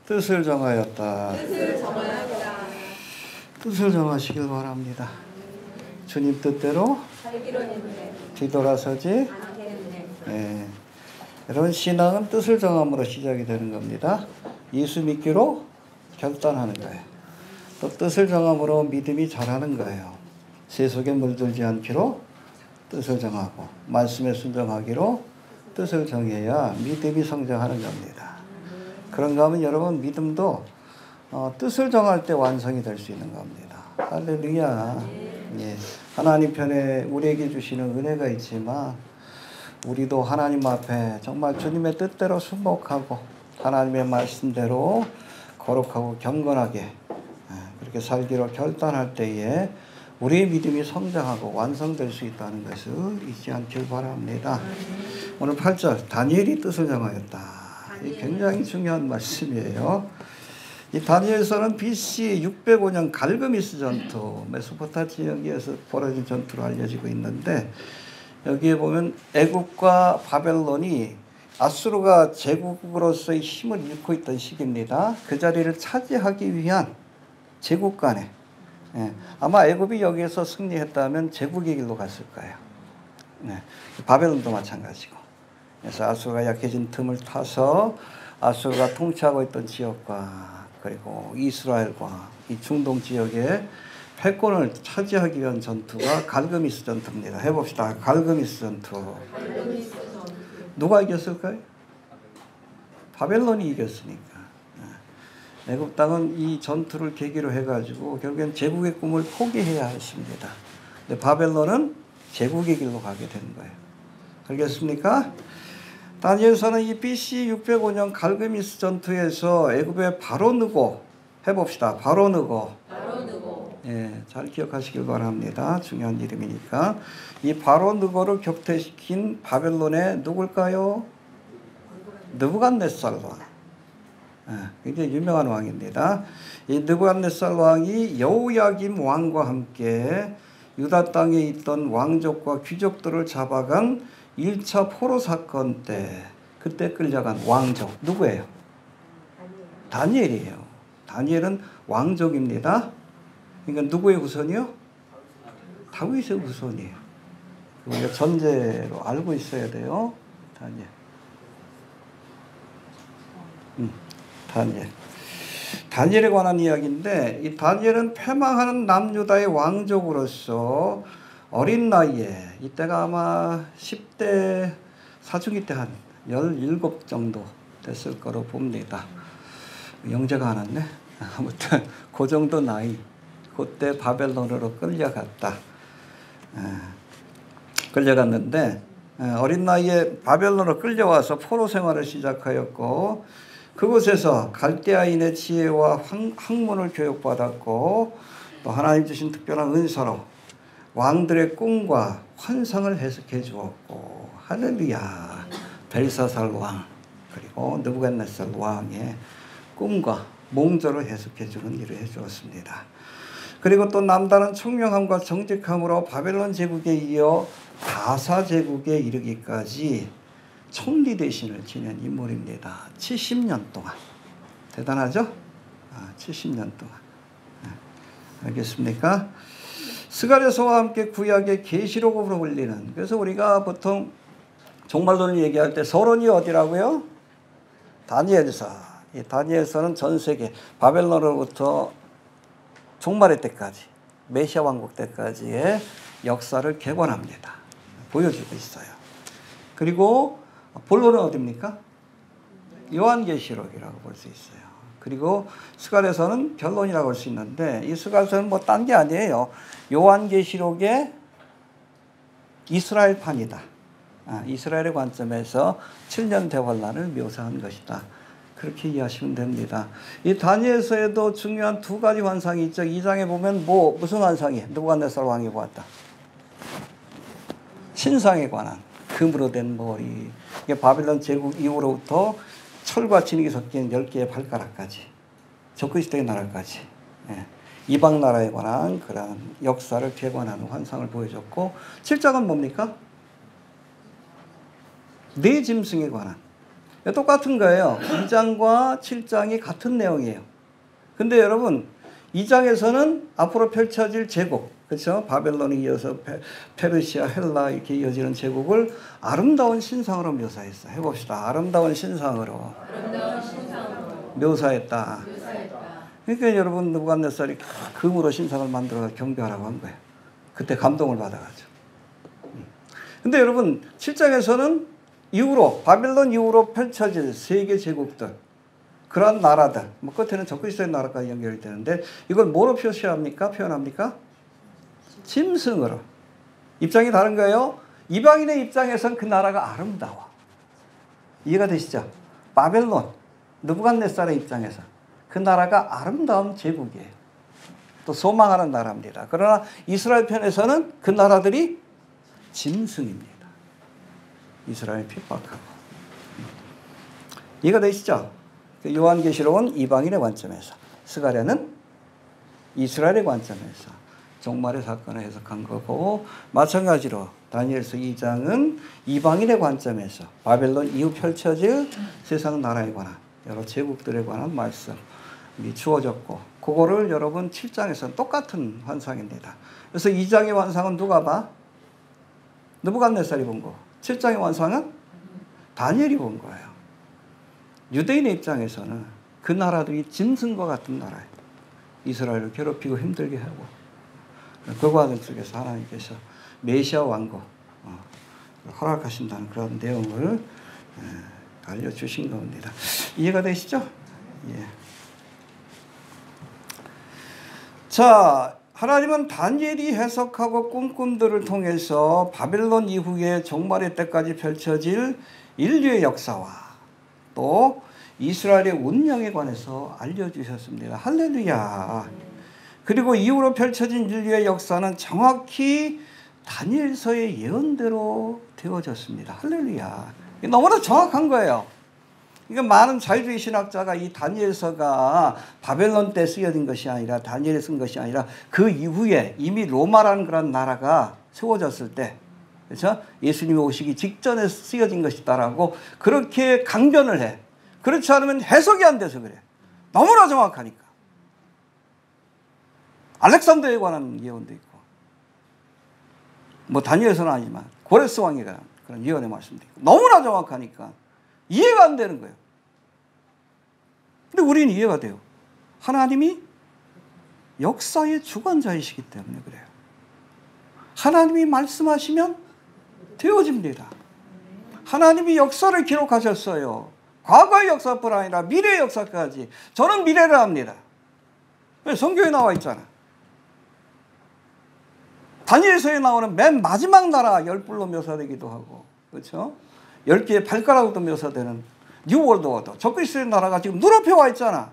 뜻을 정하였다. 뜻을 정하시길 바랍니다. 주님 뜻대로 뒤돌아서지. 여러분, 신앙은 뜻을 정함으로 시작이 되는 겁니다. 예수 믿기로 결단하는 거예요. 또 뜻을 정함으로 믿음이 자라는 거예요. 세속에 물들지 않기로 뜻을 정하고 말씀에 순종하기로 뜻을 정해야 믿음이 성장하는 겁니다. 그런가 하면 여러분, 믿음도 뜻을 정할 때 완성이 될 수 있는 겁니다. 할렐루야. 예. 하나님 편에 우리에게 주시는 은혜가 있지만 우리도 하나님 앞에 정말 주님의 뜻대로 순복하고 하나님의 말씀대로 거룩하고 경건하게 그렇게 살기로 결단할 때에 우리의 믿음이 성장하고 완성될 수 있다는 것을 잊지 않길 바랍니다. 오늘 8절, 다니엘이 뜻을 정하였다. 이 굉장히 중요한 말씀이에요. 이 다니엘서는 BC 605년 갈그미스 전투, 메소포타 지역에서 벌어진 전투로 알려지고 있는데, 여기에 보면 애국과 바벨론이 아수르가 제국으로서의 힘을 잃고 있던 시기입니다. 그 자리를 차지하기 위한 제국 간에, 아마 애굽이 여기에서 승리했다면 제국의 길로 갔을 거예요. 바벨론도 마찬가지고. 그래서 아수르가 약해진 틈을 타서 아수르가 통치하고 있던 지역과 그리고 이스라엘과 이 중동 지역의 패권을 차지하기 위한 전투가 갈그미스 전투입니다. 해봅시다. 갈그미스 전투. 누가 이겼을까요? 바벨론이 이겼으니까. 애굽 땅은 이 전투를 계기로 해가지고 결국엔 제국의 꿈을 포기해야 했습니다. 근데 바벨론은 제국의 길로 가게 된 거예요. 알겠습니까? 다니엘서는 이 BC 605년 갈그미스 전투에서 애굽의 바로느고, 해봅시다. 바로느고. 예, 잘 기억하시길 바랍니다. 중요한 이름이니까. 이 바로느고를 격퇴시킨 바벨론의 누굴까요? 느부갓네살 왕. 굉장히 유명한 왕입니다. 이 느부갓네살 왕이 여호야김 왕과 함께 유다 땅에 있던 왕족과 귀족들을 잡아간 1차 포로 사건 때 그때 끌려간 왕족 누구예요? 다니엘이에요. 다니엘은 왕족입니다. 그러니까 누구의 후손이요? 다윗의 후손이에요. 우리가 전제로 알고 있어야 돼요. 다니엘에 관한 이야기인데, 이 다니엘은 패망하는 남유다의 왕족으로서 어린 나이에, 이때가 아마 10대 사춘기 때 한 17 정도 됐을 거로 봅니다. 영재가 안 왔네. 아무튼 그 정도 나이, 그때 바벨론으로 끌려갔는데 어린 나이에 바벨론으로 끌려와서 포로 생활을 시작하였고, 그곳에서 갈대아인의 지혜와 학문을 교육받았고, 또 하나님 주신 특별한 은사로 왕들의 꿈과 환상을 해석해 주었고, 할렐루야. 벨사살 왕 그리고 느부갓네살 왕의 꿈과 몽조를 해석해 주는 일을 해 주었습니다. 그리고 또 남다른 총명함과 정직함으로 바벨론 제국에 이어 가사 제국에 이르기까지 총리 대신을 지낸 인물입니다. 70년 동안. 대단하죠? 70년 동안. 알겠습니까? 스가랴서와 함께 구약의 계시록으로 불리는, 그래서 우리가 보통 종말론을 얘기할 때 서론이 어디라고요? 다니엘서. 이 다니엘서는 전 세계 바벨론으로부터 종말의 때까지, 메시아 왕국 때까지의 역사를 객관합니다. 보여주고 있어요. 그리고 본론은 어디입니까? 요한계시록이라고 볼 수 있어요. 그리고 스가랴서는 결론이라고 할 수 있는데, 이 스가랴서는 뭐 딴 게 아니에요. 요한계시록의 이스라엘판이다. 이스라엘의 관점에서 7년 대환란을 묘사한 것이다. 그렇게 이해하시면 됩니다. 이 다니엘서에도 중요한 두 가지 환상이 있죠. 2장에 보면 무슨 환상이? 느부갓네살 왕이 보았다. 신상에 관한 금으로 된 머리. 이게 바벨론 제국 이후로부터 철과 진흙이 섞인 10개의 발가락까지, 적그리스도의 나라까지, 이방 나라에 관한 그런 역사를 개관하는 환상을 보여줬고, 7장은 뭡니까? 네 짐승에 관한. 똑같은 거예요. 2장과 7장이 같은 내용이에요. 근데 여러분 2장에서는 앞으로 펼쳐질 제국, 그렇죠? 바벨론에 이어서 페르시아, 헬라 이렇게 이어지는 제국을 아름다운 신상으로 묘사했어. 해봅시다. 아름다운 신상으로 묘사했다. 그러니까 여러분 느부갓네살이 금으로 신상을 만들어 경배하라고 한 거예요. 그때 감동을 받아가지고. 근데 여러분 7장에서는 이후로 바벨론 이후로 펼쳐질 세계 제국들, 그런 나라들, 뭐 끝에는 적그리스도의 나라까지 연결이 되는데 이걸 뭐로 표현합니까? 짐승으로. 입장이 다른 거예요. 이방인의 입장에선 그 나라가 아름다워. 이해가 되시죠? 바벨론, 느부갓네살의 입장에서 그 나라가 아름다운 제국이에요. 또 소망하는 나라입니다. 그러나 이스라엘 편에서는 그 나라들이 짐승입니다. 이스라엘 핍박하고. 이해가 되시죠? 요한계시록은 이방인의 관점에서, 스가랴는 이스라엘의 관점에서 종말의 사건을 해석한 거고, 마찬가지로 다니엘서 2장은 이방인의 관점에서 바벨론 이후 펼쳐질 세상 나라에 관한 여러 제국들에 관한 말씀이 주어졌고, 그거를 여러분 7장에서는 똑같은 환상입니다. 그래서 2장의 환상은 누가 봐? 느부갓네살이 본 거. 7장의 환상은 다니엘이 본 거예요. 유대인의 입장에서는 그 나라들이 짐승과 같은 나라예요. 이스라엘을 괴롭히고 힘들게 하고, 그 과정 속에서 하나님께서 메시아 왕국 허락하신다는 그런 내용을 알려주신 겁니다. 이해가 되시죠? 예. 자, 하나님은 다니엘이 해석하고 꿈꾼들을 통해서 바벨론 이후에 종말의 때까지 펼쳐질 인류의 역사와 또 이스라엘의 운명에 관해서 알려주셨습니다. 할렐루야. 그리고 이후로 펼쳐진 인류의 역사는 정확히 다니엘서의 예언대로 되어졌습니다. 할렐루야. 너무나 정확한 거예요. 그러니까 많은 자유주의 신학자가 이 다니엘서가 바벨론 때 쓰여진 것이 아니라, 다니엘이 쓴 것이 아니라 그 이후에 이미 로마라는 그런 나라가 세워졌을 때, 그렇죠? 예수님이 오시기 직전에 쓰여진 것이다라고 그렇게 강변을 해. 그렇지 않으면 해석이 안 돼서 그래. 너무나 정확하니까. 알렉산더에 관한 예언도 있고, 뭐 다니엘서는 아니지만 고레스 왕에 관한 그런 예언의 말씀도 있고, 너무나 정확하니까 이해가 안 되는 거예요. 근데 우리는 이해가 돼요. 하나님이 역사의 주관자이시기 때문에 그래요. 하나님이 말씀하시면 되어집니다. 하나님이 역사를 기록하셨어요. 과거의 역사뿐 아니라 미래의 역사까지. 저는 미래를 압니다. 성경에 나와 있잖아. 다니엘서에 나오는 맨 마지막 나라 10불로 묘사되기도 하고, 그렇죠? 10개의 발가락으로 묘사되는 뉴월드 오더, 적그리스도의 나라가 지금 눈앞에 와 있잖아.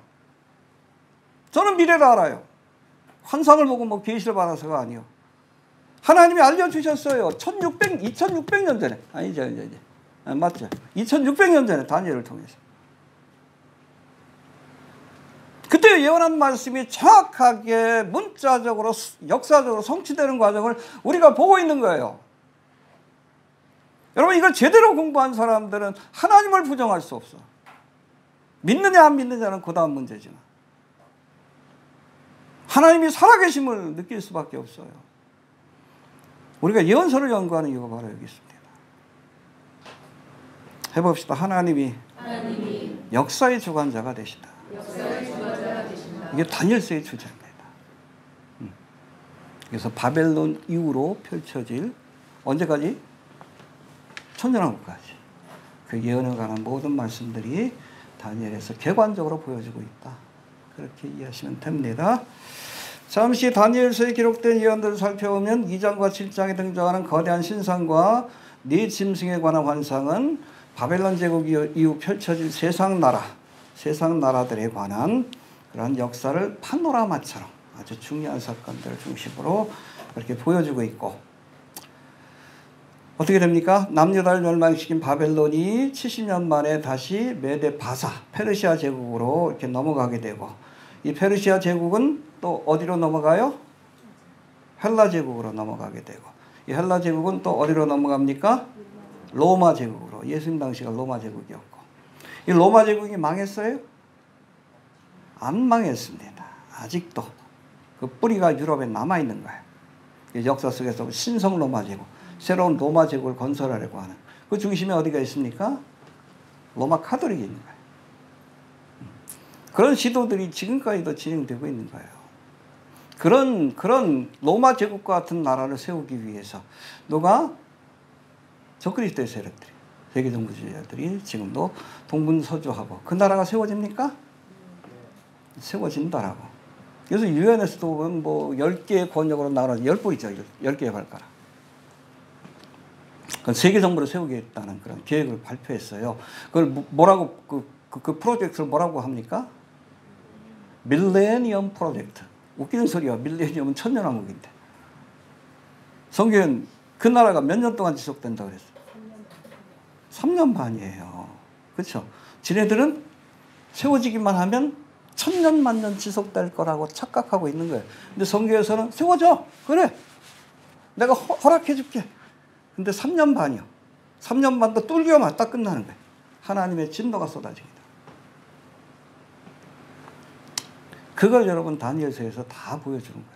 저는 미래를 알아요. 환상을 보고 뭐 계시를 받아서가 아니요. 하나님이 알려주셨어요. 2600년 전에. 아니죠, 이제. 맞죠? 2600년 전에 다니엘을 통해서. 그때 예언한 말씀이 정확하게 문자적으로, 역사적으로 성취되는 과정을 우리가 보고 있는 거예요. 여러분, 이걸 제대로 공부한 사람들은 하나님을 부정할 수 없어. 믿느냐 안 믿느냐는 그 다음 문제지만 하나님이 살아계심을 느낄 수밖에 없어요. 우리가 예언서를 연구하는 이유가 바로 여기 있습니다. 해봅시다. 하나님이 역사의 주관자가 되시다. 이게 다니엘서의 주제입니다. 그래서 바벨론 이후로 펼쳐질, 언제까지? 천년왕국까지. 그 예언에 관한 모든 말씀들이 다니엘에서 객관적으로 보여지고 있다. 그렇게 이해하시면 됩니다. 잠시 다니엘서에 기록된 예언들을 살펴보면 2장과 7장에 등장하는 거대한 신상과 네 짐승에 관한 환상은 바벨론 제국 이후 펼쳐질 세상 나라들에 관한 그런 역사를 파노라마처럼 아주 중요한 사건들을 중심으로 그렇게 보여주고 있고, 어떻게 됩니까? 남유다를 멸망시킨 바벨론이 70년 만에 다시 메데 바사, 페르시아 제국으로 이렇게 넘어가게 되고, 이 페르시아 제국은 또 어디로 넘어가요? 헬라 제국으로 넘어가게 되고, 이 헬라 제국은 또 어디로 넘어갑니까? 로마 제국으로. 예수님 당시가 로마 제국이었고, 이 로마 제국이 망했어요? 안 망했습니다. 아직도 그 뿌리가 유럽에 남아있는 거예요. 역사 속에서 신성 로마 제국, 새로운 로마 제국을 건설하려고 하는 그 중심에 어디가 있습니까? 로마 카톨릭이 있는 거예요. 그런 시도들이 지금까지도 진행되고 있는 거예요. 그런 로마 제국과 같은 나라를 세우기 위해서 누가? 적그리스도의 세력들이, 세계 정부주의자들이 지금도 동분서주하고 그 나라가 세워집니까? 세워진다라고. 그래서 유엔에서도 보면 뭐 10개의 권역으로 나눠서 10불이죠. 10개의 발가락. 세계 정부를 세우겠다는 그런 계획을 발표했어요. 그걸 뭐라고 그 프로젝트를 뭐라고 합니까? 밀레니엄 프로젝트. 웃기는 소리야. 밀레니엄은 천년왕국인데. 성경은 그 나라가 몇 년 동안 지속된다고 그랬어요? 3년 반이에요. 그렇죠? 지네들은 세워지기만 하면 천년 만년 지속될 거라고 착각하고 있는 거예요. 근데 성경에서는 세워져. 그래. 내가 허락해 줄게. 근데 3년 반이요. 3년 반도 뚫겨 맞다 끝나는 거예요. 하나님의 진노가 쏟아집니다. 그걸 여러분 다니엘서에서 다 보여주는 거예요.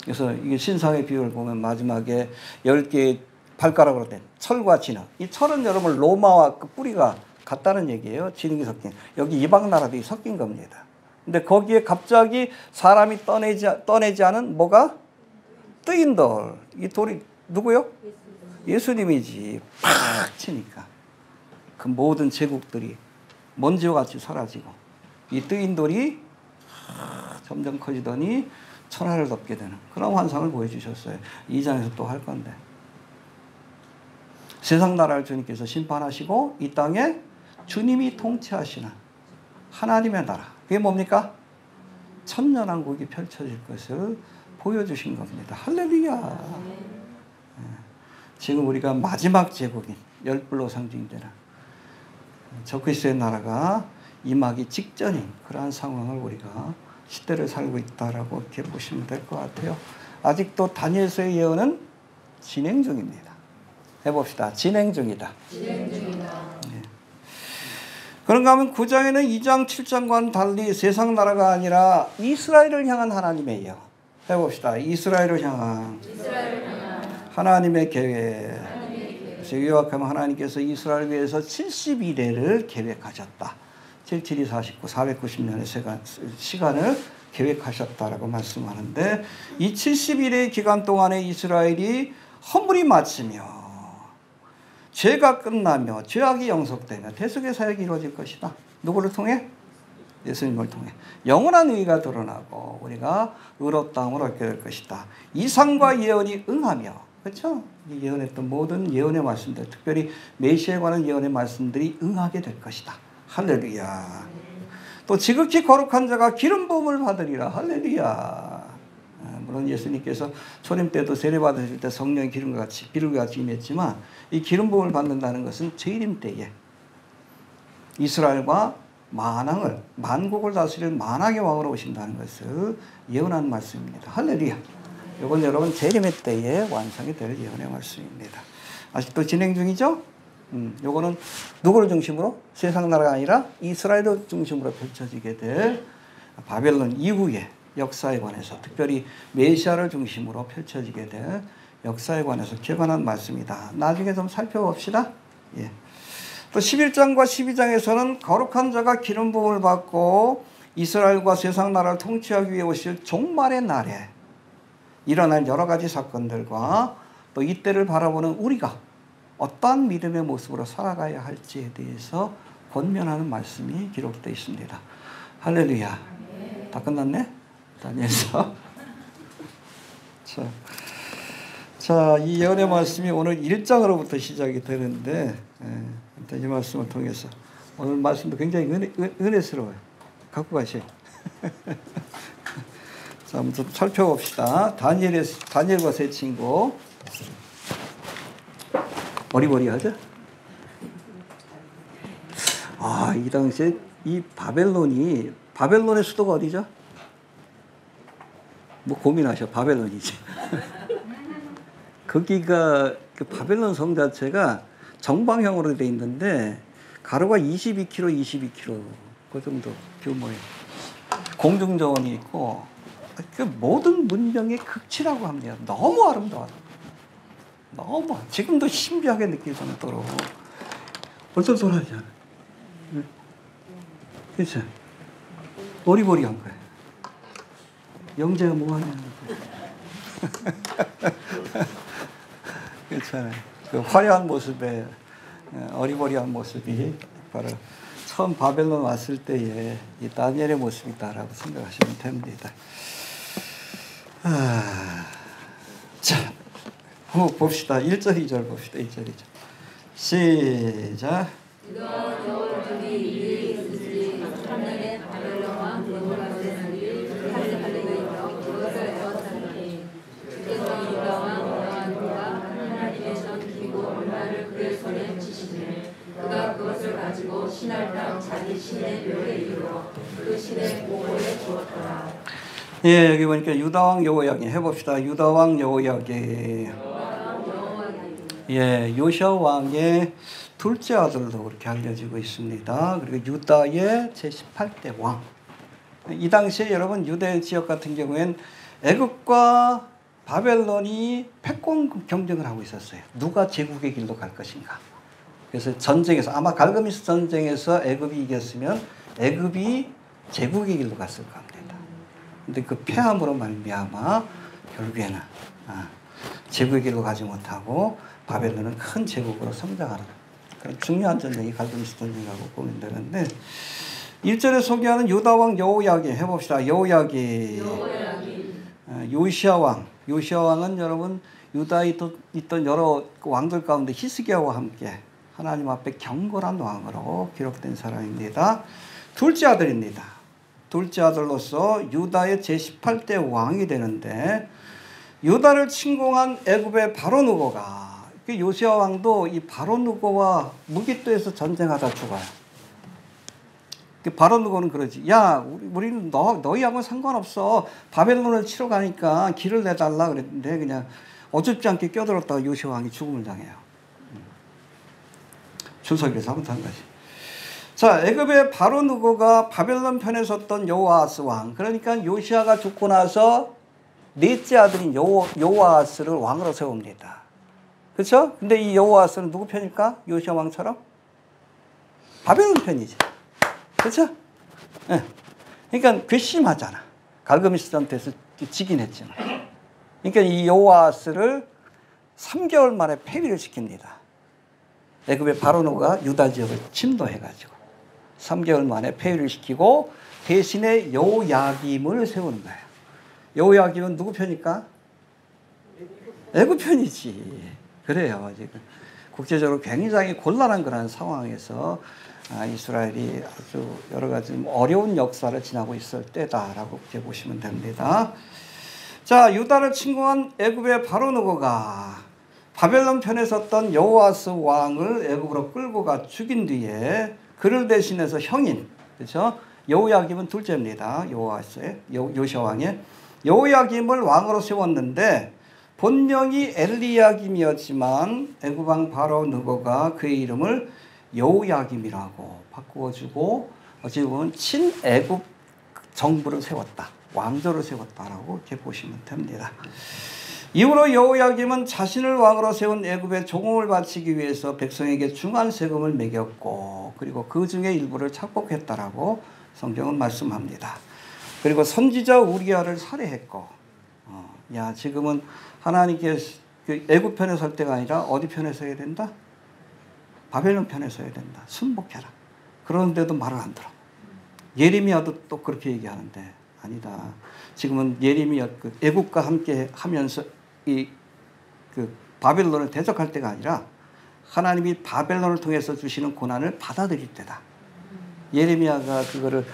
그래서 이게 신상의 비유를 보면 마지막에 10개의 발가락으로 된 철과 진흙. 이 철은 여러분 로마와 그 뿌리가 같다는 얘기예요. 진흙이 섞인. 여기 이방 나라들이 섞인 겁니다. 근데 거기에 갑자기 사람이 떠내지 않은 뭐가? 뜨인 돌. 이 돌이 누구요? 예수님이지. 팍 치니까 그 모든 제국들이 먼지와 같이 사라지고 이 뜨인 돌이 점점 커지더니 천하를 덮게 되는 그런 환상을 보여주셨어요. 2장에서 또 할 건데. 세상 나라를 주님께서 심판하시고 이 땅에 주님이 통치하시는 하나님의 나라. 그게 뭡니까? 천년왕국이 펼쳐질 것을 보여주신 겁니다. 할렐루야. 지금 우리가 마지막 제국인 열불로 상징되는 적그리스도의 나라가 임하기 직전인 그러한 상황을 우리가 시대를 살고 있다라고 이렇게 보시면 될 것 같아요. 아직도 다니엘서의 예언은 진행 중입니다. 해봅시다. 진행 중이다. 진행 중이다. 네. 그런가 하면 9장에는 2장 7장과는 달리 세상 나라가 아니라 이스라엘을 향한 하나님의 예언. 해봅시다. 이스라엘을 향한 하나님의 계획. 그래서 요약하면 하나님께서 이스라엘 위해서 70일을 계획하셨다. 77이 49, 490년의 시간을 계획하셨다라고 말씀하는데 이 70일의 기간 동안에 이스라엘이 허물이 마치며 죄가 끝나며 죄악이 영속되며 대속의 사역이 이루어질 것이다. 누구를 통해? 예수님을 통해. 영원한 의의가 드러나고 우리가 의롭다함을 얻게 될 것이다. 이상과 예언이 응하며 그렇죠? 예언했던 모든 예언의 말씀들 특별히 메시아에 관한 예언의 말씀들이 응하게 될 것이다. 할렐루야. 또 지극히 거룩한 자가 기름 부음을 받으리라. 할렐루야. 물론 예수님께서 초림 때도 세례 받으실 때 성령의 기름과 같이 임했지만 이 기름 부음을 받는다는 것은 재림 때에 이스라엘과 만국을 다스릴 만왕의 왕으로 오신다는 것을 예언한 말씀입니다. 할렐루야. 이건 여러분 재림의 때에 완성이 될 예언의 말씀입니다. 아직도 진행 중이죠? 요거는 누구를 중심으로? 세상 나라가 아니라 이스라엘을 중심으로 펼쳐지게 될 바벨론 이후의 역사에 관해서 특별히 메시아를 중심으로 펼쳐지게 될 역사에 관해서 기관한 말씀이다. 나중에 좀 살펴봅시다. 예. 또 11장과 12장에서는 거룩한 자가 기름 부음을 받고 이스라엘과 세상 나라를 통치하기 위해 오실 종말의 날에 일어날 여러 가지 사건들과 또 이때를 바라보는 우리가 어떠한 믿음의 모습으로 살아가야 할지에 대해서 권면하는 말씀이 기록되어 있습니다. 할렐루야. 다 끝났네? 다니엘서. 자, 이 예언의 말씀이 오늘 1장으로부터 시작이 되는데 이 말씀을 통해서 오늘 말씀도 굉장히 은혜스러워요. 갖고 가세요. 자, 한번 좀 살펴봅시다. 다니엘과 세 친구. 머리머리하죠? 아, 이 당시에 이 바벨론의 수도가 어디죠? 뭐 고민하셔. 바벨론이지. 거기가 그 바벨론 성 자체가 정방형으로 돼 있는데 가로가 22km, 22km 그 정도 규모의 공중정원이 있고 그 모든 문명의 극치라고 합니다. 너무 아름다워요. 너무 지금도 신비하게 느낄 정도로 벌써 돌아가지 않아요. 그렇죠? 오리보리한 거예요. 영재가 뭐 하냐는 거예요. 그렇잖아요. 그 화려한 모습에 어리버리한 모습이 바로 처음 바벨론 왔을 때의 이 다니엘의 모습이다라고 생각하시면 됩니다. 자, 한번 봅시다. 1절, 2절 봅시다. 1절, 2절. 시작. 그가 그것을 가지고 신할 땅 자기 신의 묘에 이르러 그 신의 보고에 주었더라. 예, 여기 보니까 유다왕 여호야긴 해봅시다. 유다왕 여호야긴. 예, 요시아 왕의 둘째 아들로 그렇게 알려지고 있습니다. 그리고 유다의 제18대 왕. 이 당시에 여러분 유대 지역 같은 경우엔 애굽과 바벨론이 패권 경쟁을 하고 있었어요. 누가 제국의 길로 갈 것인가. 그래서 전쟁에서 아마 갈그미스 전쟁에서 애굽이 이겼으면 애굽이 제국의 길로 갔을 겁니다. 근데 그 패함으로 말미암아 결국에는 제국의 길로 가지 못하고 바벨론은 큰 제국으로 성장하는 그런 중요한 전쟁이 갈그미스 전쟁이라고 보면 되는데 1절에 소개하는 유다왕 여호야긴 해봅시다. 여호야긴. 요시아 왕. 요시아 왕은 여러분 유다에 있던 여러 왕들 가운데 히스기야와 함께 하나님 앞에 경건한 왕으로 기록된 사람입니다. 둘째 아들입니다. 둘째 아들로서 유다의 제18대 왕이 되는데 유다를 침공한 애굽의 바로 누고가 요시아 왕도 이 바로 누고와 무기또에서 전쟁하다 죽어요. 바로 누고는 그러지. 야, 우리는 너희하고는 상관없어. 바벨론을 치러 가니까 길을 내달라 그랬는데 그냥 어줍지 않게 껴들었다가 요시아 왕이 죽음을 당해요. 준석이를 잘못한 거지. 자, 애굽의 바로 누고가 바벨론 편에 섰던 여호아스 왕. 그러니까 요시아가 죽고 나서 넷째 아들인 여호아스를 왕으로 세웁니다. 그렇죠? 근데 이 여호아스는 누구 편일까? 요시아 왕처럼? 바벨론 편이지. 그렇죠? 네. 그러니까 괘씸하잖아. 갈그미스 전투에서 지긴 했지만. 그러니까 이 여호아스를 3개월 만에 폐위를 시킵니다. 애굽의 바로 누고가 유다 지역을 침도해가지고 3개월 만에 폐위를 시키고 대신에 여호야김을 세우는 거예요. 여호야김은 누구 편일까? 애굽 편이지. 그래요. 지금 국제적으로 굉장히 곤란한 그런 상황에서 이스라엘이 아주 여러 가지 어려운 역사를 지나고 있을 때다라고 이렇게 보시면 됩니다. 자, 유다를 침공한 애굽의 바로 누고가 바벨론 편에 섰던 여호아스 왕을 애굽으로 끌고 가 죽인 뒤에 그를 대신해서 형인, 그렇죠? 여호야김은 둘째입니다. 여호아스의 요시아 왕의 여호야김을 왕으로 세웠는데 본명이 엘리야김이었지만 애굽 왕 바로 느고가 그의 이름을 여호야김이라고 바꾸어주고 어찌 보면 친애굽 정부를 세웠다, 왕조를 세웠다라고 이렇게 보시면 됩니다. 이후로 여호야김은 자신을 왕으로 세운 애굽에 종을 바치기 위해서 백성에게 중한 세금을 매겼고 그리고 그 중에 일부를 착복했다라고 성경은 말씀합니다. 그리고 선지자 우리야를 살해했고 야, 지금은 하나님께 애굽 편에 설 때가 아니라 어디 편에 서야 된다? 바벨론 편에 서야 된다. 순복해라. 그런데도 말을 안 들어. 예레미야도 또 그렇게 얘기하는데 아니다. 지금은 예레미야 애굽과 함께 하면서 바벨론을 대적할 때가 아니라 하나님이 바벨론을 통해서 주시는 고난을 받아들일 때다. 예레미야가 그거를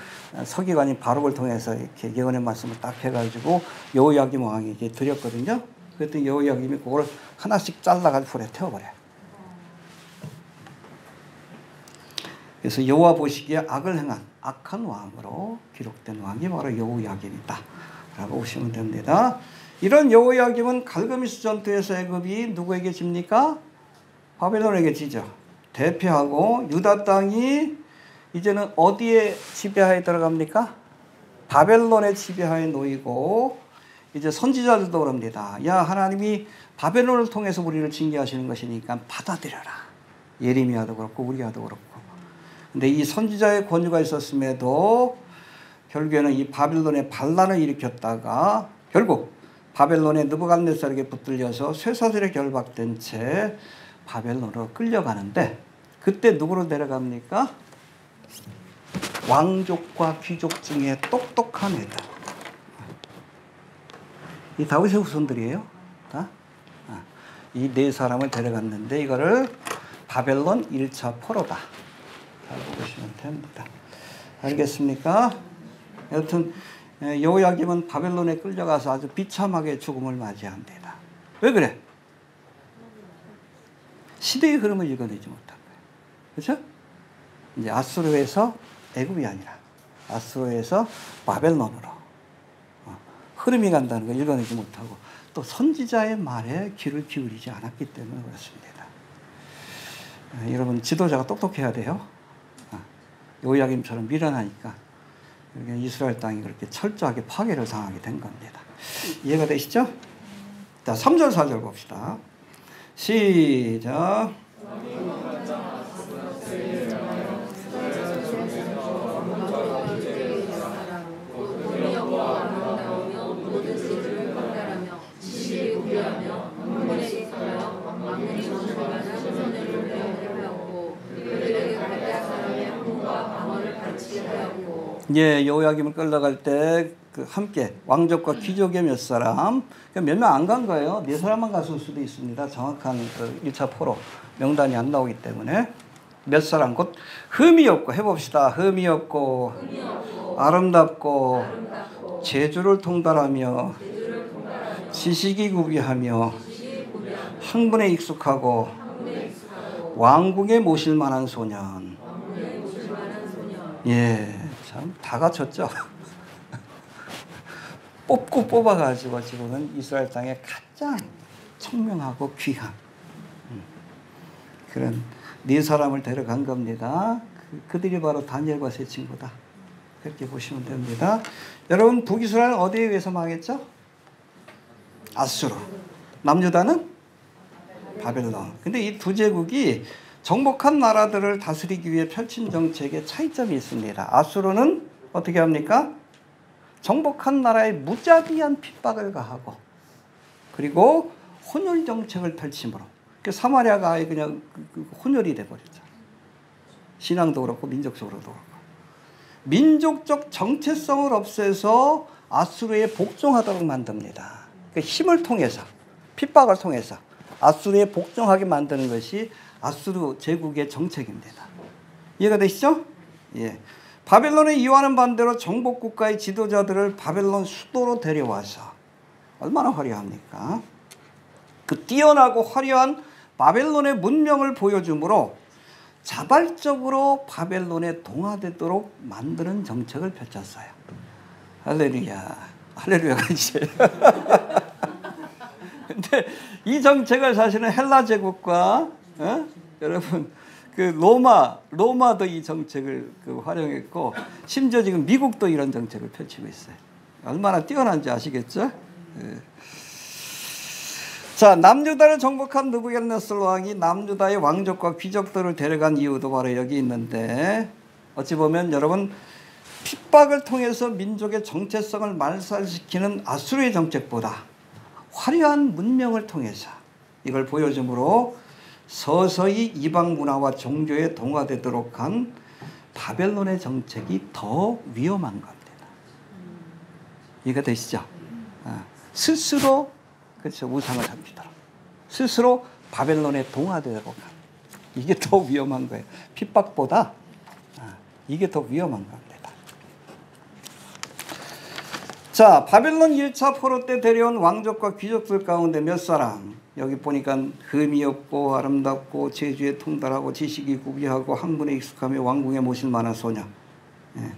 서기관인 바룩을 통해서 이렇게 예언의 말씀을 딱 해가지고 여호야김 왕에게 드렸거든요. 그랬더니 여호야김이 그걸 하나씩 잘라가지고 불에 태워버려요. 그래서 여호와 보시기에 악을 행한 악한 왕으로 기록된 왕이 바로 여호야김이다 라고 보시면 됩니다. 이런 여호야김은 갈그미스 전투에서 애굽이 누구에게 집니까? 바벨론에게 지죠. 대표하고 유다 땅이 이제는 어디에 지배하에 들어갑니까? 바벨론의 지배하에 놓이고 이제 선지자들도 그럽니다. 야, 하나님이 바벨론을 통해서 우리를 징계하시는 것이니까 받아들여라. 예레미야도 그렇고 우리야도 그렇고. 근데 이 선지자의 권유가 있었음에도 결국에는 이 바벨론의 반란을 일으켰다가 결국 바벨론의 느부갓네살에게 붙들려서 쇠사슬에 결박된 채 바벨론으로 끌려가는데 그때 누구로 데려갑니까? 왕족과 귀족 중에 똑똑한 애들. 이 다윗의 후손들이에요. 이 네 사람을 데려갔는데 이거를 바벨론 1차 포로다. 잘 보시면 됩니다. 알겠습니까? 여튼 여호야김은 바벨론에 끌려가서 아주 비참하게 죽음을 맞이합니다. 왜 그래? 시대의 흐름을 읽어내지 못한 거예요. 그렇죠? 이제 아수르에서 애굽이 아니라 아수르에서 바벨론으로 흐름이 간다는 걸 읽어내지 못하고 또 선지자의 말에 귀를 기울이지 않았기 때문에 그렇습니다. 여러분 지도자가 똑똑해야 돼요. 여호야김처럼 미련하니까 이스라엘 땅이 그렇게 철저하게 파괴를 당하게 된 겁니다. 이해가 되시죠? 자, 3절 4절 봅시다. 시작. 예, 여호야김을 끌려갈 때 그 함께 왕족과 귀족의 몇 사람, 몇 명 안 간 거예요. 네 사람만 갔을 수도 있습니다. 정확한 그 1차 포로 명단이 안 나오기 때문에 몇 사람 곧 흠이 없고 해봅시다. 흠이 없고 아름답고 재주를 통달하며 지식이 구비하며 학문에 익숙하고 왕궁에 모실 만한 소년. 예, 참 다 갖췄죠. 뽑고 뽑아가지고 지금은 이스라엘 땅에 가장 청명하고 귀한 그런 네 사람을 데려간 겁니다. 그들이 바로 다니엘과 세 친구다. 그렇게 보시면 됩니다. 여러분 북이스라엘은 어디에 의해서 망했죠? 아수르. 남유다는 바벨론. 근데 이 두 제국이 정복한 나라들을 다스리기 위해 펼친 정책에 차이점이 있습니다. 아수르는 어떻게 합니까? 정복한 나라에 무자비한 핍박을 가하고 그리고 혼혈 정책을 펼침으로 사마리아가 아예 그냥 혼혈이 돼버렸죠. 신앙도 그렇고 민족적으로도 그렇고. 민족적 정체성을 없애서 아수르에 복종하도록 만듭니다. 그 힘을 통해서 핍박을 통해서 아수르에 복종하게 만드는 것이 아수르 제국의 정책입니다. 이해가 되시죠? 예. 바벨론의 이와는 반대로 정복국가의 지도자들을 바벨론 수도로 데려와서 얼마나 화려합니까? 그 뛰어나고 화려한 바벨론의 문명을 보여주므로 자발적으로 바벨론에 동화되도록 만드는 정책을 펼쳤어요. 할렐루야. 할렐루야가 이제. 근데 이 정책을 사실은 헬라 제국과 여러분 그 로마도 이 정책을 활용했고 심지어 지금 미국도 이런 정책을 펼치고 있어요. 얼마나 뛰어난지 아시겠죠? 자, 남유다를 정복한 느부갓네살 왕이 남유다의 왕족과 귀족들을 데려간 이유도 바로 여기 있는데 어찌 보면 여러분 핍박을 통해서 민족의 정체성을 말살시키는 아수르의 정책보다 화려한 문명을 통해서 이걸 보여주므로 서서히 이방 문화와 종교에 동화되도록 한 바벨론의 정책이 더 위험한 겁니다. 이해가 되시죠? 스스로 그렇죠, 우상을 섬기도록 스스로 바벨론에 동화되도록 한 이게 더 위험한 거예요. 핍박보다 이게 더 위험한 겁니다. 자, 바벨론 1차 포로 때 데려온 왕족과 귀족들 가운데 몇 사람 여기 보니까 흠이 없고 아름답고 재주에 통달하고 지식이 구비하고 학문에 익숙하며 왕궁에 모실 만한 소녀. 예.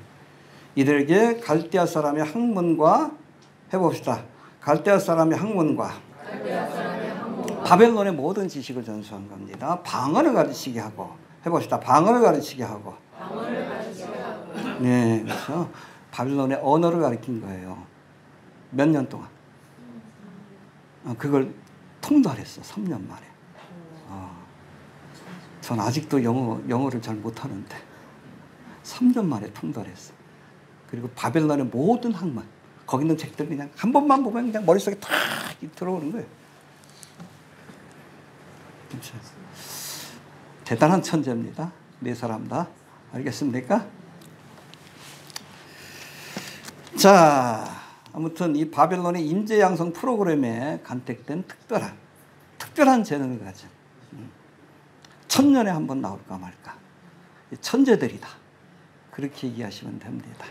이들에게 갈대아 사람의 학문과 해봅시다. 갈대아 사람의 학문과 바벨론의 모든 지식을 전수한 겁니다. 방언을 가르치게 하고 해봅시다. 방언을 가르치게 하고. 방언을 가르치게 하고. 네, 그렇죠. 바빌론의 언어를 가르친 거예요. 몇 년 동안. 그걸 통달했어. 3년 만에. 전 아직도 영어를 잘 못하는데 3년 만에 통달했어. 그리고 바벨론의 모든 학문, 거기 있는 책들 그냥 한 번만 보면 그냥 머릿속에 탁 들어오는 거예요. 그렇죠. 대단한 천재입니다. 네 사람 다. 알겠습니까? 자, 아무튼 이 바벨론의 인재 양성 프로그램에 간택된 특별한 재능을 가진 천년에 한 번 나올까 말까. 천재들이다. 그렇게 얘기하시면 됩니다.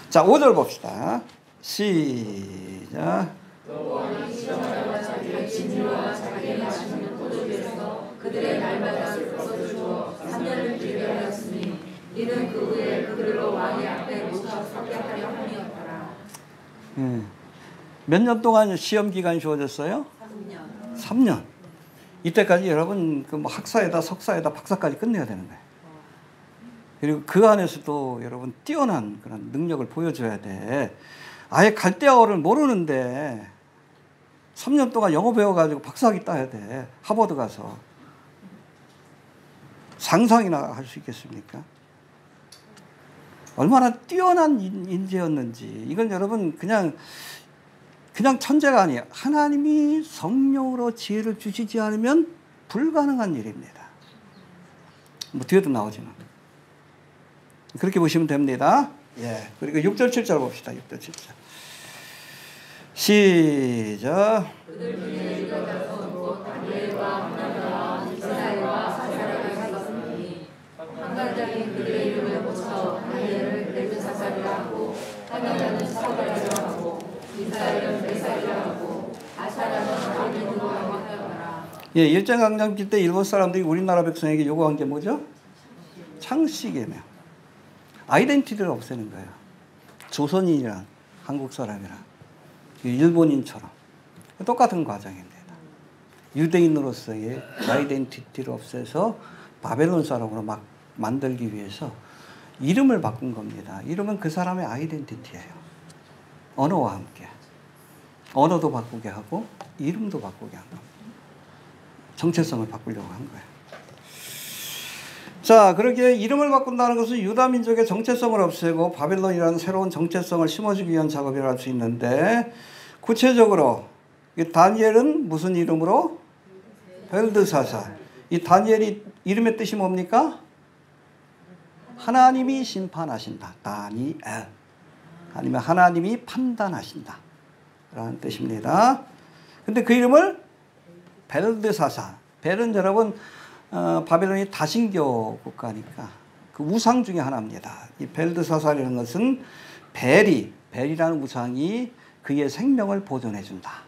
자, 5절 봅시다. 시작. 그들의 날마다 슬퍼서 주어 3년을 길게 하였으니 이는 그 후에 그들로 왕의 앞에 모셔 설득하려 함이었더라. 몇 년 동안 시험 기간이 주어졌어요? 3년. 3년. 이때까지 여러분 그 뭐 학사에다 석사에다 박사까지 끝내야 되는 거예요. 그리고 그 안에서도 여러분 뛰어난 그런 능력을 보여줘야 돼. 아예 갈대아어를 모르는데 3년 동안 영어 배워가지고 박사학위 따야 돼. 하버드 가서. 상상이나 할 수 있겠습니까? 얼마나 뛰어난 인재였는지. 이건 여러분 그냥 천재가 아니에요. 하나님이 성령으로 지혜를 주시지 않으면 불가능한 일입니다. 뭐 뒤에도 나오지만. 그렇게 보시면 됩니다. 예. 그리고 6절 7절 봅시다. 6절 7절. 시작. 그들 중에 유다가 곧 다니엘과 하나니와 미사엘과 사사라가 있었으니 한간장이 그들의 이름을 고쳐 다니엘을 벨드사살이라 하고 하나니는 사사라라 하고 미사엘은 메사리라 하고 아사라는 아벤누고라고 하였더라. 예, 일제강점기 때 일본 사람들이 우리나라 백성에게 요구한 게 뭐죠? 창씨개명. 아이덴티티를 없애는 거예요. 조선인이랑 한국 사람이랑 일본인처럼 똑같은 과정입니다. 유대인으로서의 아이덴티티를 없애서 바벨론 사람으로 막 만들기 위해서 이름을 바꾼 겁니다. 이름은 그 사람의 아이덴티티예요. 언어와 함께. 언어도 바꾸게 하고 이름도 바꾸게 한 겁니다. 정체성을 바꾸려고 한 거예요. 자, 그렇게 이름을 바꾼다는 것은 유다 민족의 정체성을 없애고 바벨론이라는 새로운 정체성을 심어주기 위한 작업이라 할 수 있는데, 구체적으로 이 다니엘은 무슨 이름으로? 벨드사살. 이 다니엘이 이름의 뜻이 뭡니까? 하나님이 심판하신다. 다니엘. 아니면 하나님이 판단하신다 라는 뜻입니다. 근데 그 이름을 벨드사살. 벨은 여러분 바벨론이 다신교 국가니까 그 우상 중에 하나입니다. 이 벨드사살이라는 것은 벨이라는 우상이 그의 생명을 보존해 준다.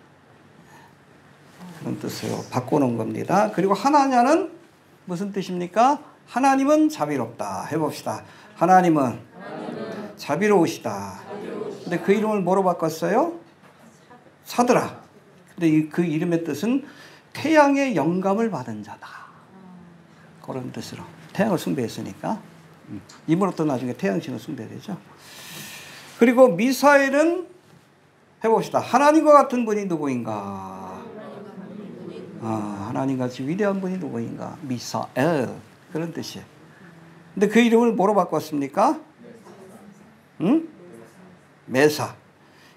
그런 뜻으로 바꿔놓은 겁니다. 그리고 하나냐는 무슨 뜻입니까? 하나님은 자비롭다. 해봅시다. 하나님은 자비로우시다. 근데 그 이름을 뭐로 바꿨어요? 사드라. 근데 그 이름의 뜻은 태양의 영감을 받은 자다. 그런 뜻으로. 태양을 숭배했으니까. 이분으로부터 나중에 태양신을 숭배되죠. 그리고 미사엘은 해봅시다. 하나님과 같은 분이 누구인가? 하나님같이 위대한 분이 누구인가? 미사엘. 그런 뜻이에요. 근데 그 이름을 뭐로 바꿨습니까? 메사.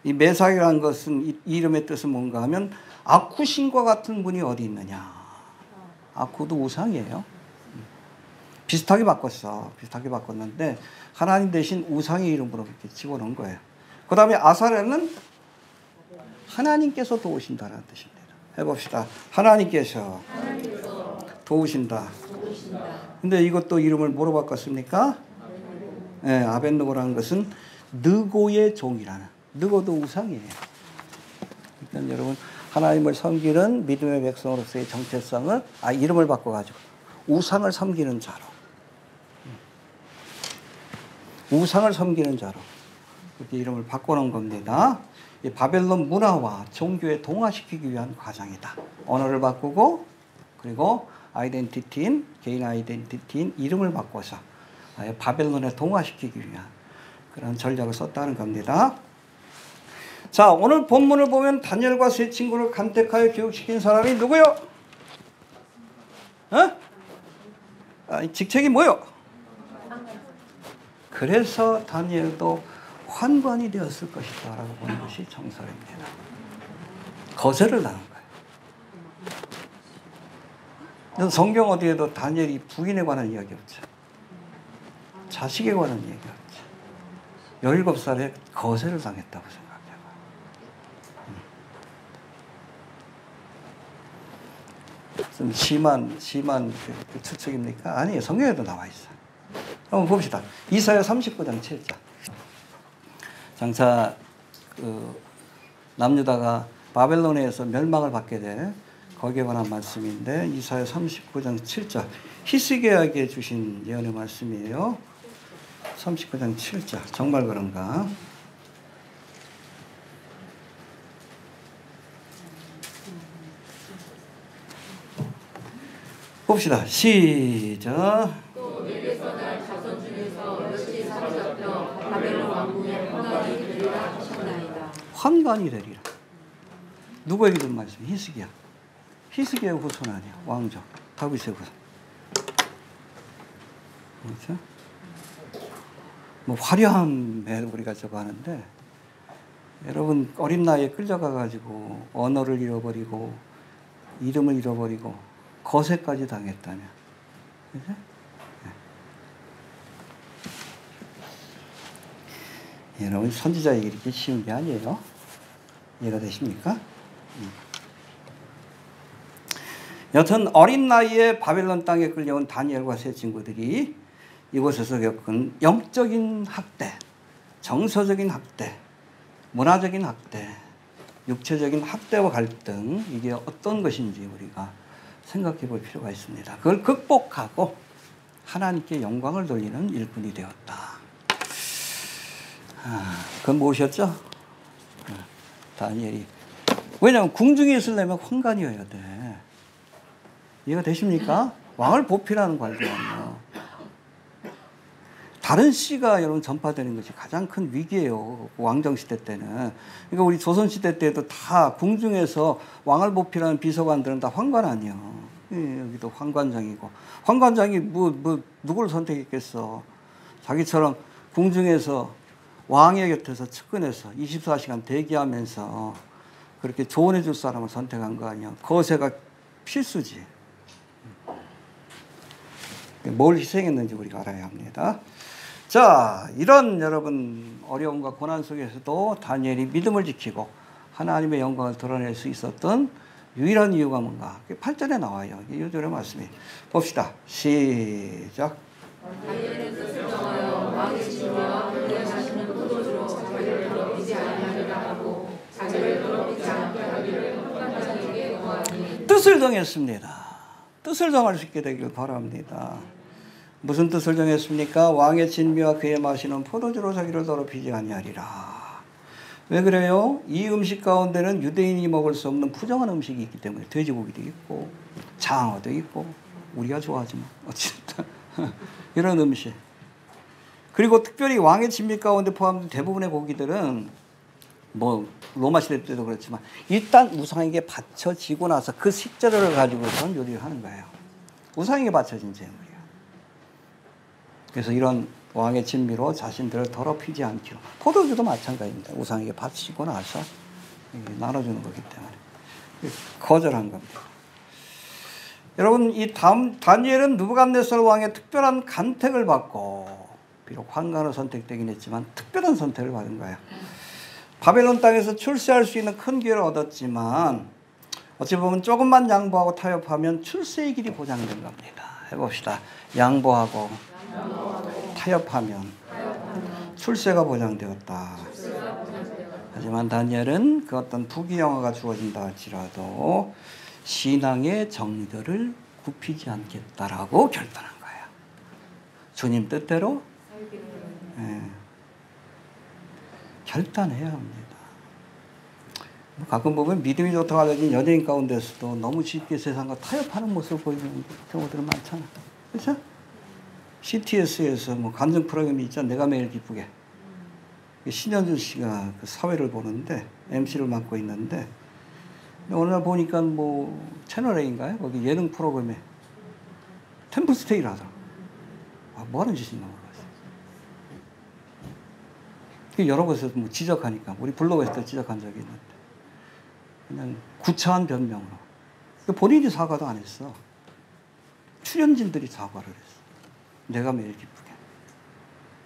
이 메사이라는 것은 이 이름의 뜻은 뭔가 하면 아쿠신과 같은 분이 어디 있느냐. 아쿠도 우상이에요. 비슷하게 바꿨는데 하나님 대신 우상의 이름으로 이렇게 집어넣은 거예요. 그 다음에 아사레는 하나님께서 도우신다는 뜻입니다. 해봅시다. 하나님께서 도우신다. 근데 이것도 이름을 뭐로 바꿨습니까? 네, 아벤누고라는 것은 느고의 종이라는. 느고도 우상이에요. 그러니까 여러분 하나님을 섬기는 믿음의 백성으로서의 정체성을 이름을 바꿔가지고 우상을 섬기는 자로. 우상을 섬기는 자로 그렇게 이름을 바꿔놓은 겁니다. 이 바벨론 문화와 종교에 동화시키기 위한 과정이다. 언어를 바꾸고 그리고 아이덴티티인, 개인 아이덴티티인 이름을 바꿔서 바벨론에 동화시키기 위한 그런 전략을 썼다는 겁니다. 자, 오늘 본문을 보면 다니엘과 세 친구를 간택하여 교육시킨 사람이 누구요? 직책이 뭐요? 그래서 다니엘도 환관이 되었을 것이다 라고 보는 것이 정설입니다. 거절을 당한 거예요. 성경 어디에도 다니엘이 부인에 관한 이야기 없죠. 자식에 관한 이야기 없죠. 17살에 거절을 당했다고 생각해요. 좀 심한 그 추측입니까? 아니에요. 성경에도 나와 있어요. 한번 봅시다. 이사야 39장 7절. 장차 남유다가 바벨론에서 멸망을 받게 될 거기에 관한 말씀인데 이사야 39장 7절. 히스기야에게 주신 예언의 말씀이에요. 39장 7절. 정말 그런가? 봅시다. 시작. 또 내게서 날 자손 중에서 몇이 사로잡혀 바벨론 왕궁에 환관이 되리라 하셨나이다. 환관이 되리라. 누구에게 준 말씀? 히스기야. 히스기야의 후손 아니야. 왕족. 다윗의 후손. 그렇죠? 뭐 화려함에 우리가 저거 하는데 여러분 어린 나이에 끌려가가지고 언어를 잃어버리고 이름을 잃어버리고 거세까지 당했다냐. 그죠? 네. 여러분 선지자 얘기 이렇게 쉬운 게 아니에요. 이해가 되십니까? 여튼 어린 나이에 바벨론 땅에 끌려온 다니엘과 세 친구들이 이곳에서 겪은 영적인 학대, 정서적인 학대, 문화적인 학대, 육체적인 학대와 갈등, 이게 어떤 것인지 우리가 생각해 볼 필요가 있습니다. 그걸 극복하고 하나님께 영광을 돌리는 일꾼이 되었다. 그건 무엇이었죠? 다니엘이. 왜냐하면 궁중에 있으려면 환관이어야 돼. 이해가 되십니까? 왕을 보필하는 관계는요. 다른 씨가 여러분 전파되는 것이 가장 큰 위기예요. 왕정시대 때는. 그러니까 우리 조선시대 때도 다 궁중에서 왕을 보필하는 비서관들은 다 환관 아니에요. 여기도 환관장이고. 환관장이 누구를 선택했겠어. 자기처럼 궁중에서 왕의 곁에서 측근해서 24시간 대기하면서 그렇게 조언해 줄 사람을 선택한 거 아니야. 거세가 필수지. 뭘 희생했는지 우리가 알아야 합니다. 자, 이런 여러분 어려움과 고난 속에서도 다니엘이 믿음을 지키고 하나님의 영광을 드러낼 수 있었던 유일한 이유가 뭔가? 8절에 나와요. 요절의 말씀이. 봅시다. 시작. 다니엘은 뜻을 정하여 왕의 진료와 그의 마시는 포도주로 자기를 더럽히지 아니하리라 하고 자기를 더럽히지 않게 하기를 환관장에게 구하니. 뜻을 정했습니다. 뜻을 정할 수 있게 되길 바랍니다. 무슨 뜻을 정했습니까? 왕의 진미와 그의 마시는 포도주로 자기를 더럽히지 아니하리라. 왜 그래요? 이 음식 가운데는 유대인이 먹을 수 없는 부정한 음식이 있기 때문에 돼지고기도 있고 장어도 있고 우리가 좋아하지만 어쨌든 이런 음식. 그리고 특별히 왕의 진미 가운데 포함된 대부분의 고기들은 뭐 로마 시대 때도 그렇지만 일단 우상에게 바쳐지고 나서 그 식재료를 가지고선 요리를 하는 거예요. 우상에게 바쳐진 재물이에요. 그래서 이런 왕의 진미로 자신들을 더럽히지 않기로. 포도주도 마찬가지입니다. 우상에게 바치고 나서 나눠주는 거기 때문에 거절한 겁니다. 여러분 이 다니엘은 느부갓네살 왕의 특별한 간택을 받고 비록 환관을 선택되긴 했지만 특별한 선택을 받은 거예요. 바벨론 땅에서 출세할 수 있는 큰 기회를 얻었지만 어찌 보면 조금만 양보하고 타협하면 출세의 길이 보장된 겁니다. 해봅시다. 양보하고 타협하면 출세가 보장되었다. 하지만 다니엘은 그 어떤 부귀영화가 주어진다 할지라도 신앙의 정의들을 굽히지 않겠다라고 결단한 거예요. 주님 뜻대로 결단해야 합니다. 가끔 보면 믿음이 좋다고 알려진 연예인 가운데서도 너무 쉽게 세상과 타협하는 모습을 보이는 경우들은 많잖아. 그렇죠? CTS에서 뭐 감정 프로그램이 있잖아. 내가 매일 기쁘게. 신현준 씨가 그 사회를 보는데 MC를 맡고 있는데 어느 날 보니까 뭐 채널 A인가요? 거기 예능 프로그램에 템플스테이를 하더라고. 아, 뭐 하는 짓인가 모르겠어요. 여러 곳에서 뭐 지적하니까 우리 블로그에서도 지적한 적이 있는데 그냥 구차한 변명으로. 본인이 사과도 안 했어. 출연진들이 사과를 했어. 내가 매일 기쁘게.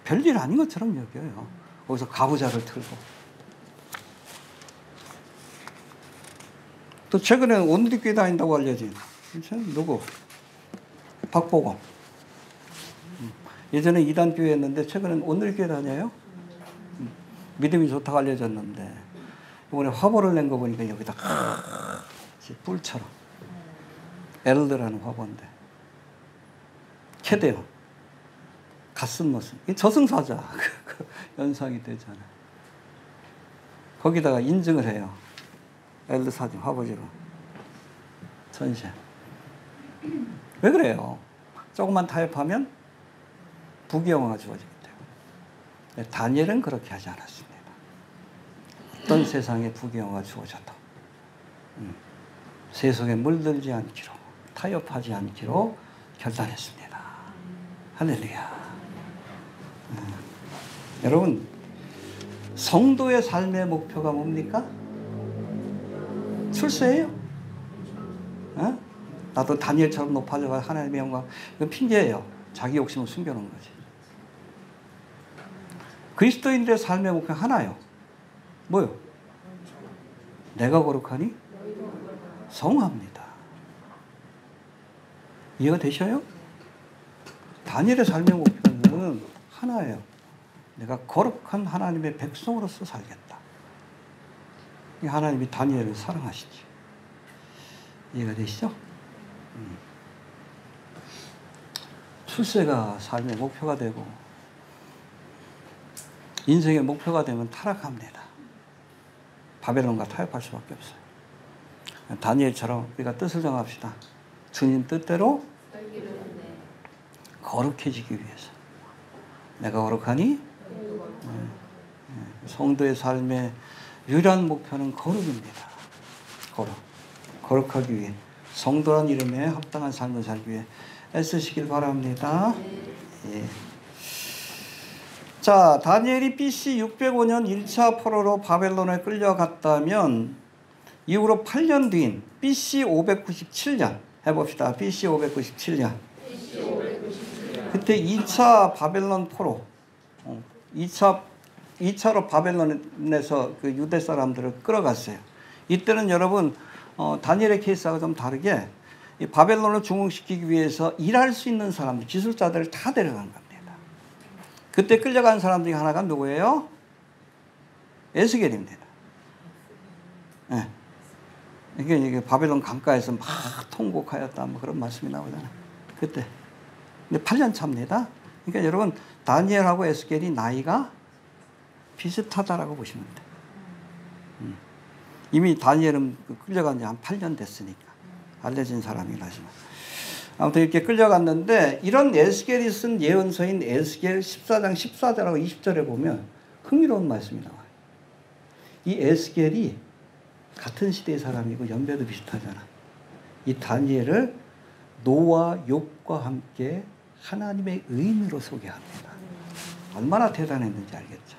별일 아닌 것처럼 여겨요. 거기서 가부좌를 틀고. 또 최근에 온누리교회 다닌다고 알려진 누구? 박보검. 예전에 이단교회였는데 최근에 온누리교회 다녀요. 믿음이 좋다고 알려졌는데 이번에 화보를 낸 거 보니까 여기다 뿔처럼 에르드라는 화보인데 캐대요. 갓쓴 모습. 저승사자 연상이 되잖아요. 거기다가 인증을 해요. 에르드 사진 화보지로 전시회. 왜 그래요? 조금만 타협하면 부귀영화가 주어지기 때문에. 다니엘은 그렇게 하지 않았습니다. 어떤 세상에 부귀영화가 주어져도 세속에 물들지 않기로, 타협하지 않기로 결단했습니다. 할렐루야. 여러분, 성도의 삶의 목표가 뭡니까? 출세예요. 어? 나도 다니엘처럼 높아져가 하나님의 영광. 이건 핑계예요. 자기 욕심을 숨겨놓은 거지. 그리스도인들의 삶의 목표 하나요. 뭐요? 내가 거룩하니 성화합니다. 이해가 되셔요? 다니엘의 삶의 목표는 하나예요. 내가 거룩한 하나님의 백성으로서 살겠다. 하나님이 다니엘을 사랑하시지. 이해가 되시죠? 출세가 삶의 목표가 되고 인생의 목표가 되면 타락합니다. 바벨론과 타협할 수밖에 없어요. 다니엘처럼 우리가 뜻을 정합시다. 주님 뜻대로 거룩해지기 위해서. 내가 거룩하니? 성도의 삶의 유일한 목표는 거룩입니다. 거룩하기 위해. 성도란 이름에 합당한 삶을 살기 위해 애쓰시길 바랍니다. 예. 자, 다니엘이 BC 605년 1차 포로로 바벨론에 끌려갔다면 이후로 8년 뒤인 BC 597년 해봅시다. BC 597년. 그때 2차 바벨론 포로, 2차로 바벨론에서 그 유대 사람들을 끌어갔어요. 이때는 여러분 다니엘의 케이스하고 좀 다르게 이 바벨론을 중흥시키기 위해서 일할 수 있는 사람들, 기술자들을 다 데려간 겁니다. 그때 끌려간 사람 중에 하나가 누구예요? 에스겔입니다. 네. 이게 바벨론 강가에서 막 통곡하였다 뭐 그런 말씀이 나오잖아요. 그때. 근데 8년 차입니다. 그러니까 여러분 다니엘하고 에스겔이 나이가 비슷하다라고 보시면 돼요. 이미 다니엘은 끌려간 지 한 8년 됐으니까 알려진 사람이긴 하지만 아무튼 이렇게 끌려갔는데 이런 에스겔이 쓴 예언서인 에스겔 14장 14절하고 20절에 보면 흥미로운 말씀이 나와요. 이 에스겔이 같은 시대의 사람이고 연배도 비슷하잖아. 이 다니엘을 노와 욥과 함께 하나님의 의인으로 소개합니다. 얼마나 대단했는지 알겠죠?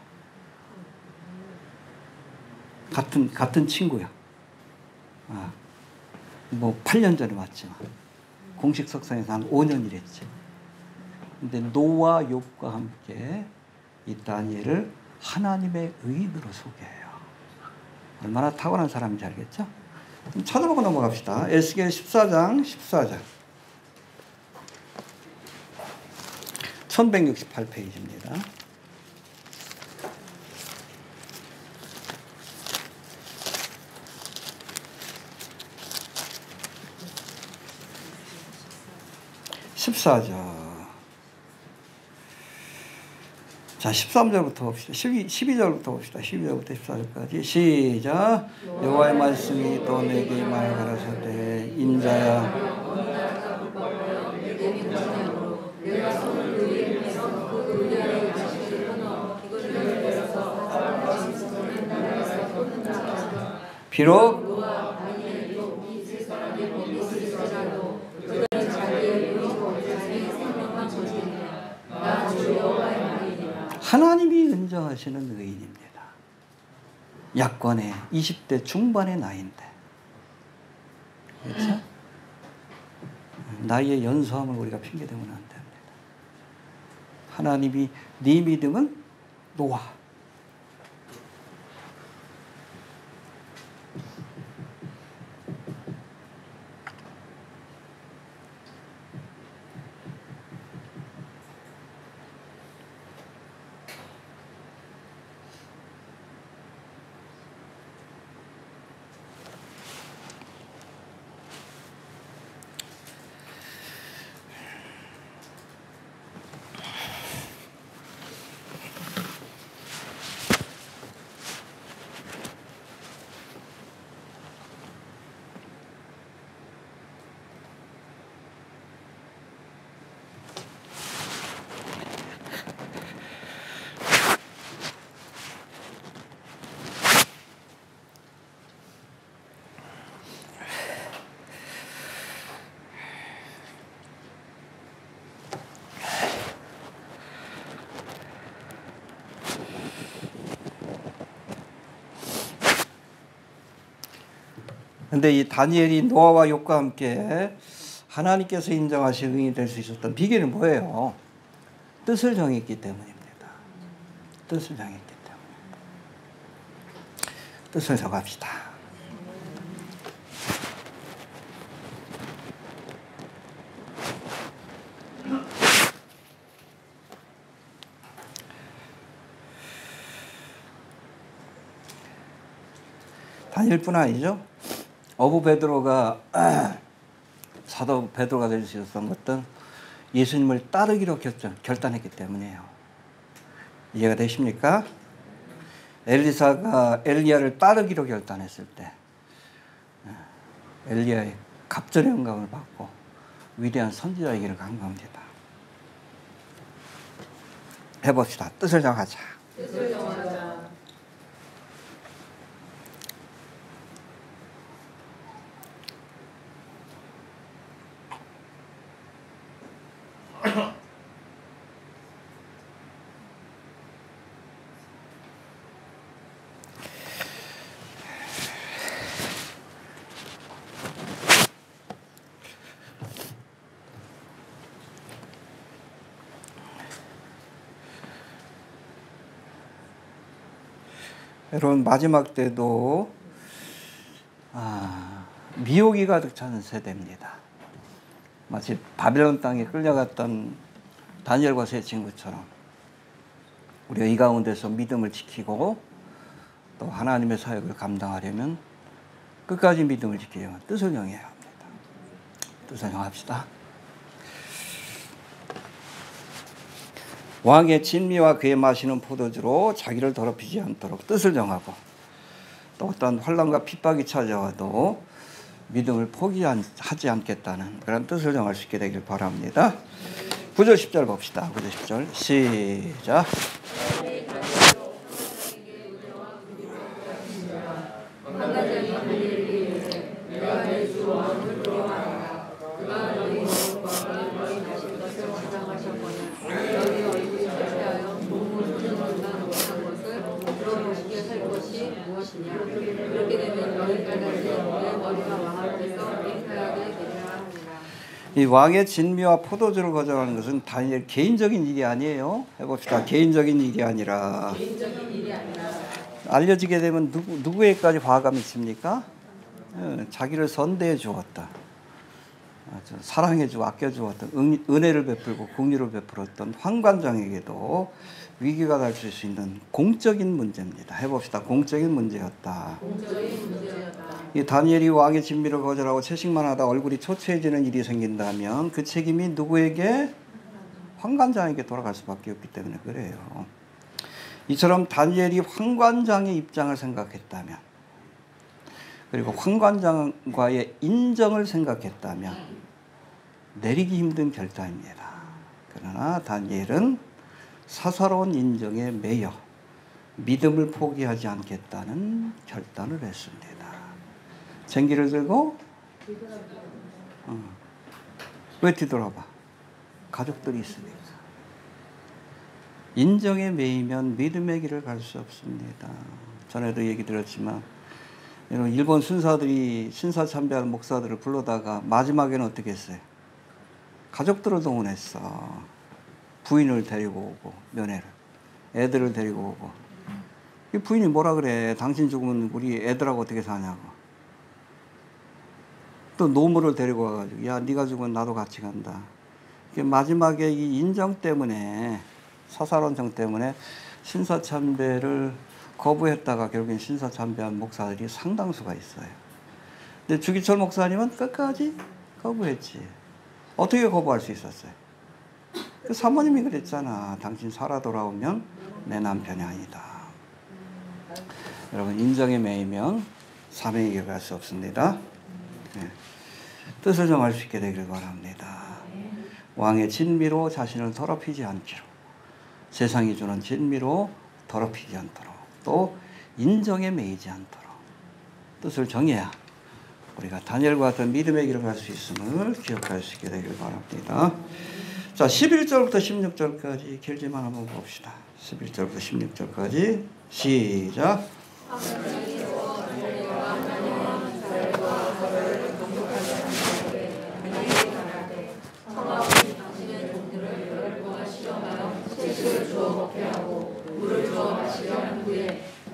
같은 친구야. 뭐 8년 전에 왔지만 공식 석상에서 한 5년 일했지. 근데 노와 욥과 함께 이 다니엘을 하나님의 의인으로 소개해요. 얼마나 탁월한 사람인지 알겠죠? 좀 찾아보고 넘어갑시다. 에스겔 14장 14절. 1168페이지입니다. 자, 자, 13절부터 봅시다. 12절부터 봅시다. 12절부터 14절까지. 시작. 여호와의 말씀이 또 내게 임하여 가라사대 인자야 비록 하나님이 인정하시는 의인입니다. 약관의 20대 중반의 나이인데, 그렇죠? 나이의 연소함을 우리가 핑계대면 안 됩니다. 하나님이 네 믿음은 놓아. 근데 이 다니엘이 노아와 욥과 함께 하나님께서 인정하신 의인이 될 수 있었던 비결은 뭐예요? 뜻을 정했기 때문입니다. 뜻을 정했기 때문에. 뜻을 정합시다. 다니엘뿐 아니죠. 어부 베드로가 사도 베드로가 될 수 있었던 것은 예수님을 따르기로 결단했기 때문이에요. 이해가 되십니까? 엘리사가 엘리야를 따르기로 결단했을 때 엘리야의 갑절의 영감을 받고 위대한 선지자의 길을 간 겁니다. 해봅시다. 뜻을 정하자. 뜻을 정하자. 여러분 마지막 때도 미혹이 가득 차는 세대입니다. 마치 바벨론 땅에 끌려갔던 다니엘과 세 친구처럼 우리가 이 가운데서 믿음을 지키고 또 하나님의 사역을 감당하려면 끝까지 믿음을 지키려면 뜻을 정해야 합니다. 뜻을 정합시다. 왕의 진미와 그의 마시는 포도주로 자기를 더럽히지 않도록 뜻을 정하고 또 어떤 환난과 핍박이 찾아와도 믿음을 포기하지 않겠다는 그런 뜻을 정할 수 있게 되길 바랍니다. 9절 10절 봅시다. 9절 10절 시작. 이 왕의 진미와 포도주를 거절하는 것은 다니엘 개인적인 일이 아니에요. 해봅시다. 개인적인 일이 아니라 알려지게 되면 누구에게까지 화가 미칩니까? 자기를 선대해 주었다. 사랑해 주고 아껴 주었던 은혜를 베풀고 긍휼을 베풀었던 황관장에게도 위기가 닥칠 수 있는 공적인 문제입니다. 해봅시다. 공적인 문제였다. 이 다니엘이 왕의 진미를 거절하고 채식만 하다 얼굴이 초췌해지는 일이 생긴다면 그 책임이 누구에게? 황관장에게 돌아갈 수밖에 없기 때문에 그래요. 이처럼 다니엘이 황관장의 입장을 생각했다면, 그리고 황관장과의 인정을 생각했다면 내리기 힘든 결단입니다. 그러나 다니엘은 사사로운 인정에 매여 믿음을 포기하지 않겠다는 결단을 했습니다. 쟁기를 들고 왜 뒤돌아봐? 가족들이 있으니까. 인정에 매이면 믿음의 길을 갈 수 없습니다. 전에도 얘기 들었지만 일본 순사들이 신사참배하는 목사들을 불러다가 마지막에는 어떻게 했어요? 가족들을 동원했어. 부인을 데리고 오고, 며느리를, 애들을 데리고 오고. 이 부인이 뭐라 그래? 당신 죽으면 우리 애들하고 어떻게 사냐고. 또 노무를 데리고 와가지고, 야, 네가 죽으면 나도 같이 간다. 마지막에 이 인정 때문에, 사사로운 정 때문에 신사참배를 거부했다가 결국엔 신사참배한 목사들이 상당수가 있어요. 근데 주기철 목사님은 끝까지 거부했지. 어떻게 거부할 수 있었어요? 그 사모님이 그랬잖아. 당신 살아 돌아오면 내 남편이 아니다. 여러분, 인정에 매이면 사명의 길을 갈 수 없습니다. 네. 뜻을 정할 수 있게 되기를 바랍니다. 왕의 진미로 자신을 더럽히지 않기로, 세상이 주는 진미로 더럽히지 않도록, 또 인정에 매이지 않도록 뜻을 정해야 우리가 다니엘과 같은 믿음의 길을 갈 수 있음을 기억할 수 있게 되길 바랍니다. 자, 11절부터 16절까지 길지만 한번 봅시다. 11절부터 16절까지 시작.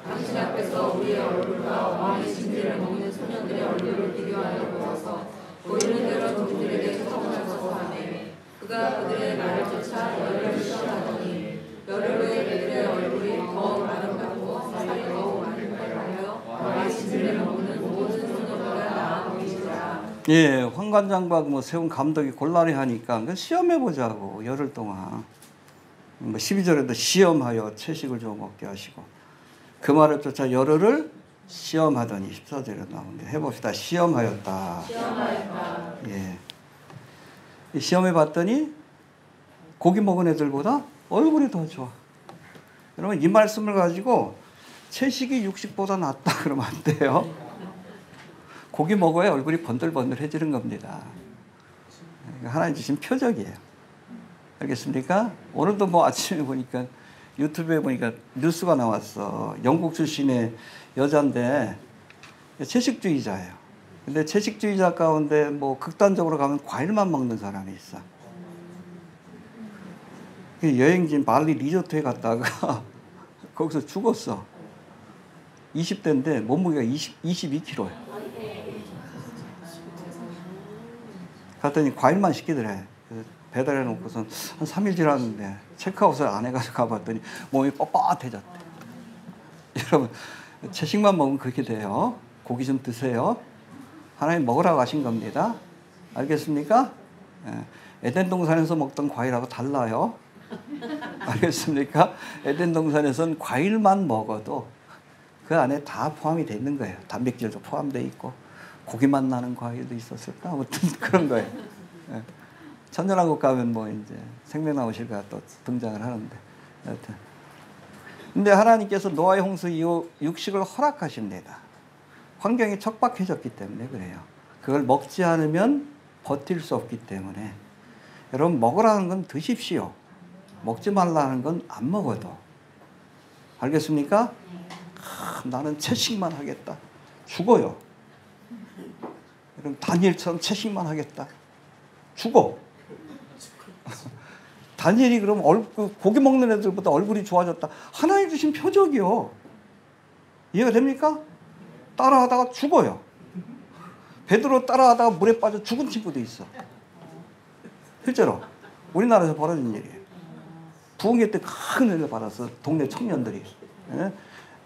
당신 앞에서 우리의 얼굴과 왕의 진미를 먹는 소년들의 얼굴을 비교하여 보아서 보이는 대로 종들에게 처분하소서 하매 그가 그들의 말을 쫓아 열을 시험하더니 열흘 후에 그들의 얼굴이 더욱 아름답고 살이 더욱 많은 걸 하여 왕의 진미를 먹는 모든 소년보다 나아 보이더라. 예, 황관장과 뭐 세운 감독이 곤란해 하니까 시험해 보자고. 열흘 동안 12절에도 시험하여 채식을 좀 먹게 하시고, 그 말을 쫓아 열흘을 시험하더니 14절에 나오는데 해봅시다. 시험하였다. 시험하였다. 예. 시험해 봤더니 고기 먹은 애들보다 얼굴이 더 좋아. 여러분, 이 말씀을 가지고 채식이 육식보다 낫다 그러면 안 돼요. 고기 먹어야 얼굴이 번들번들해지는 겁니다. 하나님 주신 표적이에요. 알겠습니까? 오늘도 뭐 아침에 보니까 유튜브에 보니까 뉴스가 나왔어. 영국 출신의 여자인데 채식주의자예요. 근데 채식주의자 가운데 뭐 극단적으로 가면 과일만 먹는 사람이 있어. 여행지 발리 리조트에 갔다가 거기서 죽었어. 20대인데 몸무게가 22kg야. 갔더니 과일만 시키더래. 배달해 놓고선 한 3일 지났는데 체크아웃을 안 해가지고 가봤더니 몸이 뻣뻣해졌대. 여러분, 채식만 먹으면 그렇게 돼요. 고기 좀 드세요. 하나님 먹으라고 하신 겁니다. 알겠습니까? 에덴 동산에서 먹던 과일하고 달라요. 알겠습니까? 에덴 동산에서는 과일만 먹어도 그 안에 다 포함이 돼 있는 거예요. 단백질도 포함되어 있고 고기만 나는 과일도 있었을까? 아무튼 그런 거예요. 천연왕국 가면 뭐 이제 생명나무실가 또 등장을 하는데, 여튼. 근데 하나님께서 노아의 홍수 이후 육식을 허락하십니다. 환경이 척박해졌기 때문에 그래요. 그걸 먹지 않으면 버틸 수 없기 때문에. 여러분, 먹으라는 건 드십시오. 먹지 말라는 건 안 먹어도. 알겠습니까? 나는 채식만 하겠다. 죽어요. 여러분, 다니엘처럼 채식만 하겠다. 죽어. 다니엘이 그럼 고기 먹는 애들보다 얼굴이 좋아졌다. 하나님 주신 표적이요. 이해가 됩니까? 따라하다가 죽어요. 베드로 따라하다가 물에 빠져 죽은 친구도 있어. 실제로 우리나라에서 벌어진 일이에요. 부흥회 때 큰 은혜를 받았어. 동네 청년들이.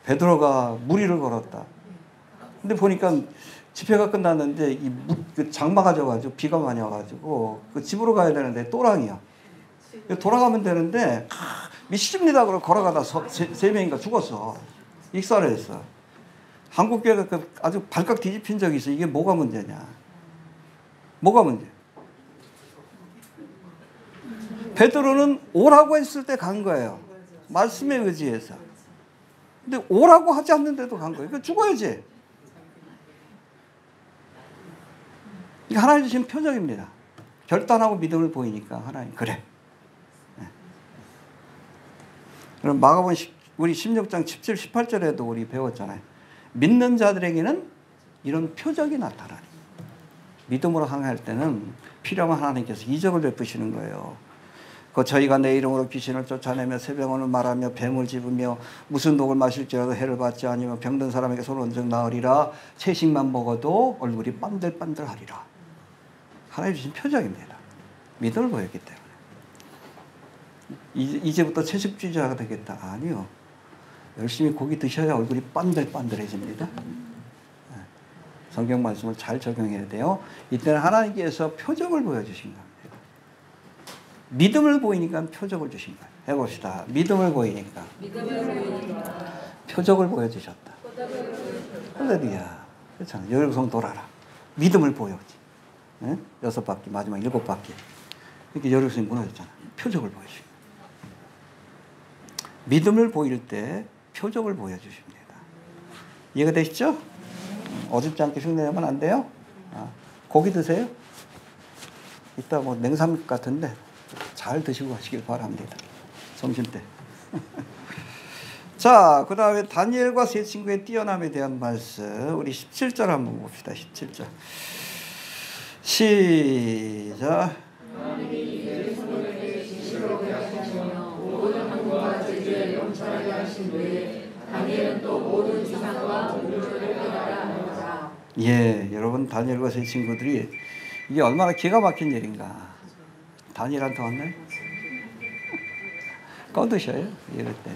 베드로가 무리를 걸었다. 근데 보니까 집회가 끝났는데 그 장마가 져가지고 비가 많이 와가지고 그 집으로 가야 되는데 또랑이야. 돌아가면 되는데 미칩니다. 그러고 걸어가다 세 명인가 죽었어. 익사를 했어. 한국교회가 아주 발칵 뒤집힌 적이 있어. 이게 뭐가 문제냐? 뭐가 문제? 베드로는 오라고 했을 때 간 거예요. 말씀에 의지해서. 근데 오라고 하지 않는데도 간 거예요. 그러니까 죽어야지. 이게 하나님 주신 표적입니다. 결단하고 믿음을 보이니까 하나님 그래. 네. 그럼 마가복음 우리 16장 17, 18절에도 우리 배웠잖아요. 믿는 자들에게는 이런 표적이 나타나니. 믿음으로 항할 때는 필요하면 하나님께서 이적을 베푸시는 거예요. 저희가 내 이름으로 귀신을 쫓아내며 새병원을 말하며 뱀을 집으며 무슨 독을 마실지라도 해를 받지 아니며 병든 사람에게 손을 얹어 나으리라. 채식만 먹어도 얼굴이 반들반들하리라. 하나님 주신 표적입니다. 믿음을 보였기 때문에. 이제부터 채식주의자가 되겠다. 아니요. 열심히 고기 드셔야 얼굴이 반들반들해집니다. 성경 말씀을 잘 적용해야 돼요. 이때는 하나님께서 표적을 보여주신 겁니다. 믿음을 보이니까 표적을 주신 거예요. 해봅시다. 믿음을 보이니까 표적을 보여주셨다. 할렐루야. 그렇잖아. 여리고성 돌아라. 믿음을 보여지. 네? 6바퀴, 마지막 7바퀴. 이렇게 여리고성이 무너졌잖아. 표적을 보여주신 거예요. 믿음을 보일 때 표적을 보여주십니다. 이해가 되시죠? 어줍지 않게 흉내내면 안 돼요? 고기 드세요? 이따 뭐 냉삼 같은데 잘 드시고 가시길 바랍니다. 점심때. 자, 그 다음에 다니엘과 세 친구의 뛰어남에 대한 말씀. 우리 17절 한번 봅시다. 17절. 시작. 예, 여러분 다니엘과 세 친구들이 이게 얼마나 기가 막힌 일인가. 다니엘한테 왔나요? 꺼드셔요? 이럴 때.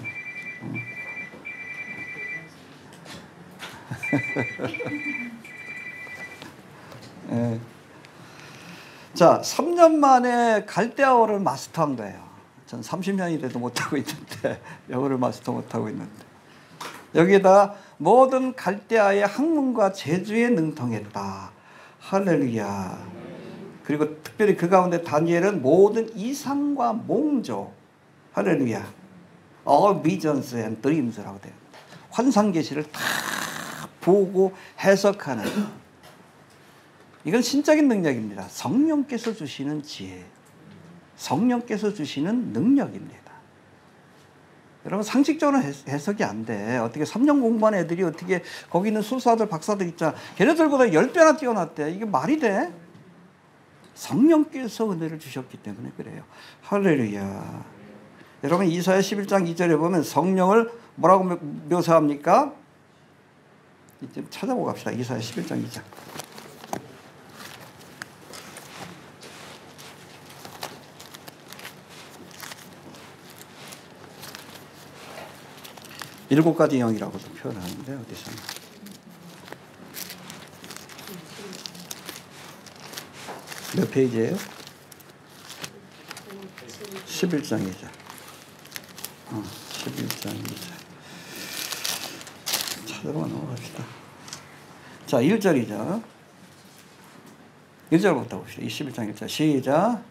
네. 자, 3년 만에 갈대아어를 마스터한 거예요. 전 30년이 돼도 못하고 있는데, 영어를 마스터 못하고 있는데. 여기에다 모든 갈대아의 학문과 제주에 능통했다. 할렐루야. 그리고 특별히 그 가운데 다니엘은 모든 이상과 몽조, 할렐루야, all visions and dreams라고 돼요. 환상 계시를 다 보고 해석하는, 이건 신적인 능력입니다. 성령께서 주시는 지혜, 성령께서 주시는 능력입니다. 여러분 상식적으로 해석이 안 돼. 어떻게 3년 공부한 애들이 어떻게 거기 있는 술사들 박사들 있잖아. 걔네들보다 10배나 뛰어났대. 이게 말이 돼? 성령께서 은혜를 주셨기 때문에 그래요. 할렐루야. 여러분 이사야 11장 2절에 보면 성령을 뭐라고 묘사합니까? 좀 찾아보고 갑시다. 이사야 11장 2절. 일곱 가지 영이라고도 표현하는데 어디서? 몇 페이지예요? 11장 2절. 11장 2절. 찾아보고 넘어갑시다. 자, 1절이죠. 1절부터 봅시다. 21장 1절. 시작.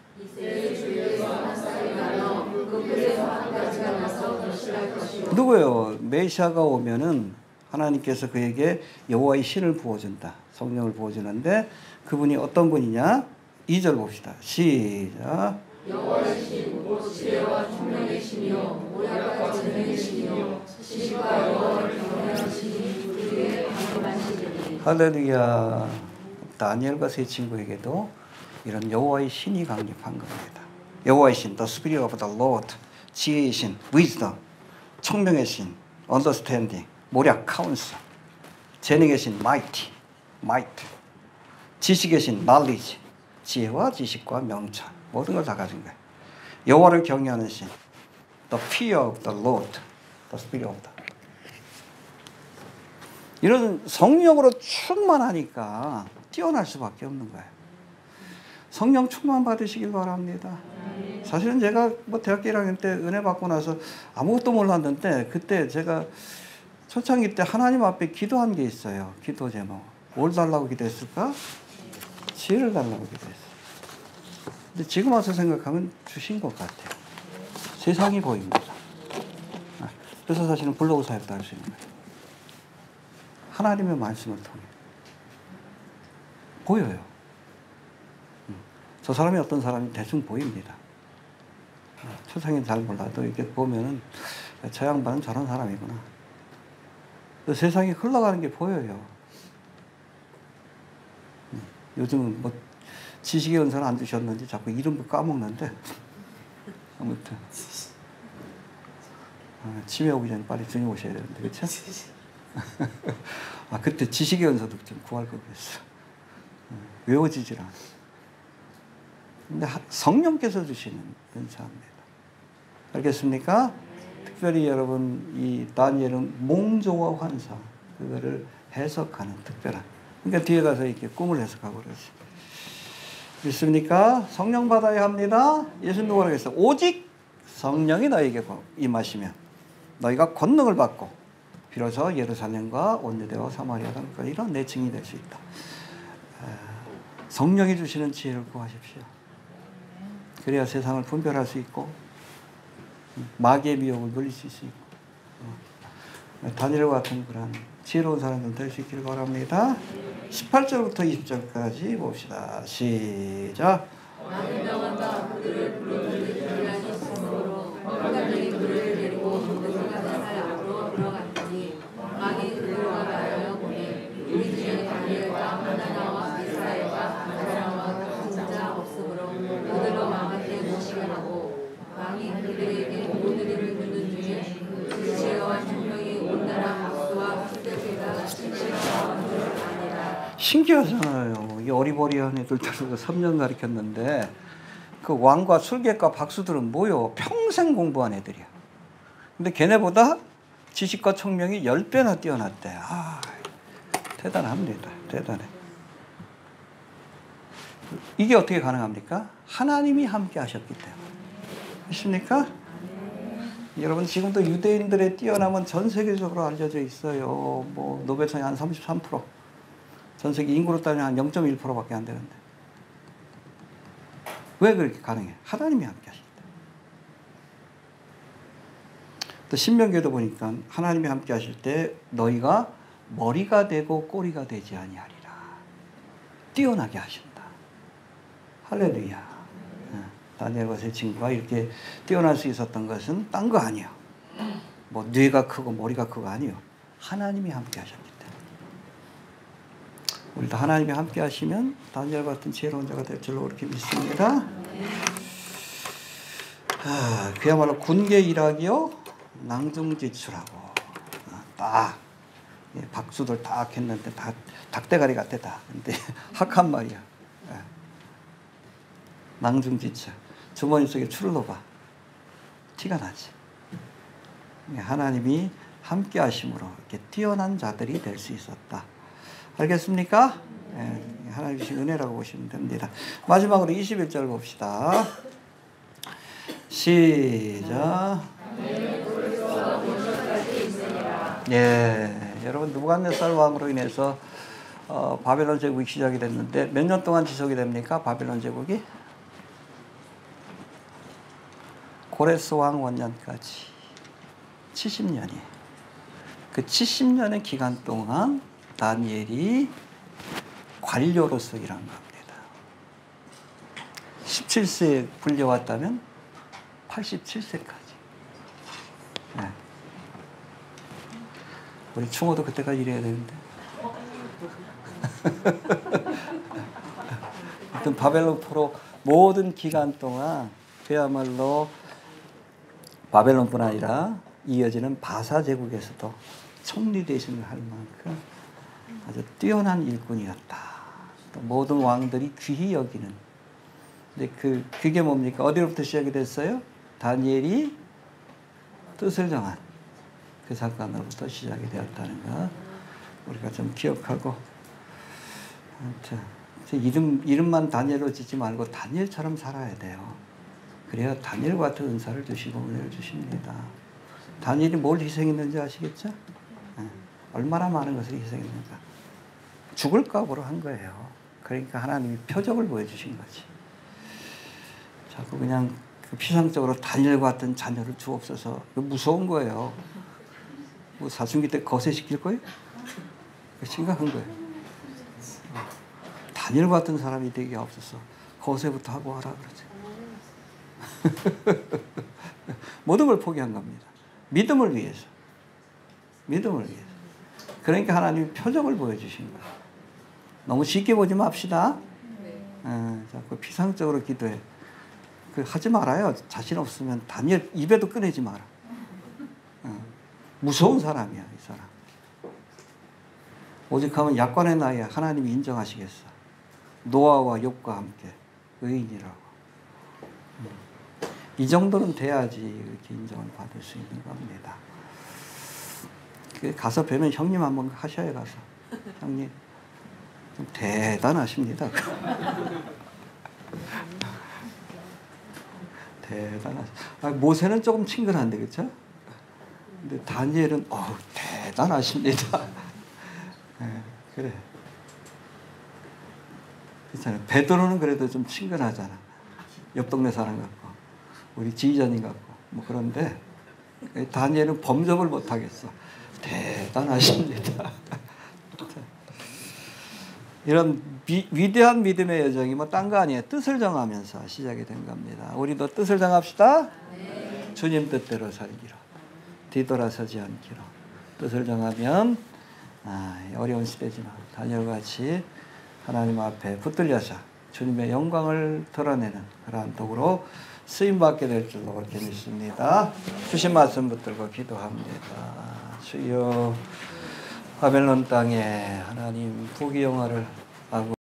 누구예요? 메시아가 오면은 하나님께서 그에게 여호와의 신을 부어준다. 성령을 부어주는데 그분이 어떤 분이냐? 2절 봅시다. 시작. 여호와의 신, 곧 지혜와 총명의 신이요, 모략과 재능의 신이요, 지식과 여호와를 경외하는 신이 우리에게 강림한 신이니. 할렐루야. 다니엘과 세 친구에게도 이런 여호와의 신이 강림한 겁니다. 여호와의 신, the spirit of the Lord, 지혜의 신, wisdom, 총명의 신, understanding, 모략, counsel, 재능의 신, might, 지식의 신, knowledge, 지혜와 지식과 명철, 모든 걸 다 가진 거예요. 여호와를 경외하는 신, the fear of the Lord, the spirit of the. 이런 성령으로 충만하니까 뛰어날 수밖에 없는 거예요. 성령 충만 받으시길 바랍니다. 사실은 제가 뭐 대학교 1학년 때 은혜 받고 나서 아무것도 몰랐는데 그때 제가 초창기 때 하나님 앞에 기도한 게 있어요. 기도 제목. 뭘 달라고 기도했을까? 지혜를 달라고 기도했어요. 근데 지금 와서 생각하면 주신 것 같아요. 세상이 보입니다. 그래서 사실은 블로그 사역도 할 수 있는 거예요. 하나님의 말씀을 통해 보여요. 저 사람이 어떤 사람이 대충 보입니다. 초상이 잘 몰라도 이렇게 보면은 저 양반은 저런 사람이구나. 세상이 흘러가는 게 보여요. 요즘은 뭐 지식의 은사는 안 주셨는지 자꾸 이름도 까먹는데 아무튼 치매 오기 전에 빨리 주님 오셔야 되는데 그렇죠? 그때 지식의 은사도 좀 구할 걸 그랬어. 외워지질 않아. 근데 성령께서 주시는 은사입니다. 알겠습니까? 특별히 여러분 이 다니엘은 몽조와 환상 그거를 해석하는 특별한. 그러니까 뒤에 가서 이렇게 꿈을 해석하고 그러지. 믿습니까? 성령 받아야 합니다. 예수님 뭐라고 했어요? 오직 성령이 너에게 임하시면 너희가 권능을 받고 비로소 예루살렘과 온 유대와 사마리아 땅까지 이런 내 증인이 될 수 있다. 성령이 주시는 지혜를 구하십시오. 그래야 세상을 분별할 수 있고 마귀의 미혹을 물리칠 수 있고 다니엘과 같은 그런 지혜로운 사람들 될 수 있기를 바랍니다. 18절부터 20절까지 봅시다. 시작. 왕이 명한다. 그들을 불러들이 기량이 있으므로 허가들이 그들을 데리고 모든 가나살 앞으로 들어갔더니 왕이 그들과 말하여 보내 우리 중에 다니엘과 하나나와 미사엘과 아사랴와 진자 없으므로 그들로 왕 앞에 모시게 하고 왕이 그들에게 오늘을 묻는 중에 그 지혜와 총명이 온 나라 박수와 그들에게 신실한 줄 아니라. 신기하잖아요. 이 어리버리한 애들도 3년 가르쳤는데 그 왕과 술객과 박수들은 뭐요? 평생 공부한 애들이야. 근데 걔네보다 지식과 총명이 10배나 뛰어났대. 대단합니다. 대단해. 이게 어떻게 가능합니까? 하나님이 함께 하셨기 때문에. 있습니까? 여러분 지금도 유대인들의 뛰어남은 전 세계적으로 알려져 있어요. 뭐 노벨상이 한 33%. 전 세계 인구로 따지면 한 0.1%밖에 안 되는데. 왜 그렇게 가능해? 하나님이 함께 하실 때. 또 신명기에도 보니까 하나님이 함께 하실 때 너희가 머리가 되고 꼬리가 되지 아니하리라. 뛰어나게 하신다. 할렐루야. 다니엘과 세 친구가 이렇게 뛰어날 수 있었던 것은 딴 거 아니야. 뭐 뇌가 크고 머리가 크고 아니요. 하나님이 함께 하셨기 때문에. 우리도 하나님이 함께 하시면 다니엘 같은 지혜로운 자가 될 줄로 그렇게 믿습니다. 그야말로 군계 일학이요 낭중지추라고 딱 박수들 딱 했는데 다 닭대가리 같아 다. 근데 학한 말이야. 낭중지추. 주머니 속에 추를 넣어봐. 티가 나지. 하나님이 함께 하심으로 이렇게 뛰어난 자들이 될 수 있었다. 알겠습니까? 하나님 주신 은혜라고 보시면 됩니다. 마지막으로 21절 봅시다. 시작. 여러분 느부갓네살 왕으로 인해서 바벨론 제국이 시작이 됐는데 몇 년 동안 지속이 됩니까? 바벨론 제국이? 고레스 왕 원년까지 70년이에요. 그 70년의 기간 동안 다니엘이 관료로서 일한 겁니다. 17세에 불려왔다면 87세까지. 우리 충호도 그때까지 일해야 되는데. 하여튼 바벨론 포로 모든 기간 동안 그야말로 바벨론뿐 아니라 이어지는 바사 제국에서도 총리 대신을 할 만큼 아주 뛰어난 일꾼이었다. 또 모든 왕들이 귀히 여기는. 근데 그게 뭡니까? 어디로부터 시작이 됐어요? 다니엘이 뜻을 정한 그 사건으로부터 시작이 되었다는 거 우리가 좀 기억하고, 이름만 다니엘로 짓지 말고 다니엘처럼 살아야 돼요. 그래야 다니엘과 같은 은사를 주시고 은혜를 주십니다. 다니엘이 뭘 희생했는지 아시겠죠? 얼마나 많은 것을 희생했는가. 죽을 각오로 한 거예요. 그러니까 하나님이 표적을 보여주신 거지. 자꾸 그냥 피상적으로 다니엘과 같은 자녀를 주옵소서. 무서운 거예요. 뭐 사춘기 때 거세시킬 거예요? 심각한 거예요. 다니엘과 같은 사람이 되게 없어서 거세부터 하고 하라 그러지. 모든 걸 포기한 겁니다. 믿음을 위해서. 믿음을 위해서. 그러니까 하나님이 표적을 보여주신 거예요. 너무 쉽게 보지 맙시다. 자꾸 피상적으로 기도해. 하지 말아요. 자신 없으면 다니엘 입에도 꺼내지 마라. 무서운 사람이야, 이 사람. 오직 하면 약관의 나이에 하나님이 인정하시겠어. 노아와 욥과 함께 의인이라고. 이 정도는 돼야지 이렇게 인정을 받을 수 있는 겁니다. 가서 뵈면 형님 한번 하셔야 가서. 형님 좀 대단하십니다. 모세는 조금 친근한데 그렇죠? 근데 다니엘은 대단하십니다. 그래. 괜찮아요. 베드로는 그래도 좀 친근하잖아. 옆 동네 사람 같고 우리 지휘자님 같고 뭐 그런데 다니엘은 범접을 못 하겠어. 대단하십니다. 이런 위대한 믿음의 여정이 뭐 딴 거 아니에요. 뜻을 정하면서 시작이 된 겁니다. 우리도 뜻을 정합시다. 네. 주님 뜻대로 살기로. 뒤돌아서지 않기로. 뜻을 정하면 어려운 시대지만 다니엘같이 하나님 앞에 붙들려서 주님의 영광을 드러내는 그러한 도구로 쓰임받게 될 줄로 그렇게 믿습니다. 주신 말씀 붙들고 기도합니다. 주여 바벨론 땅에 하나님 부귀영화를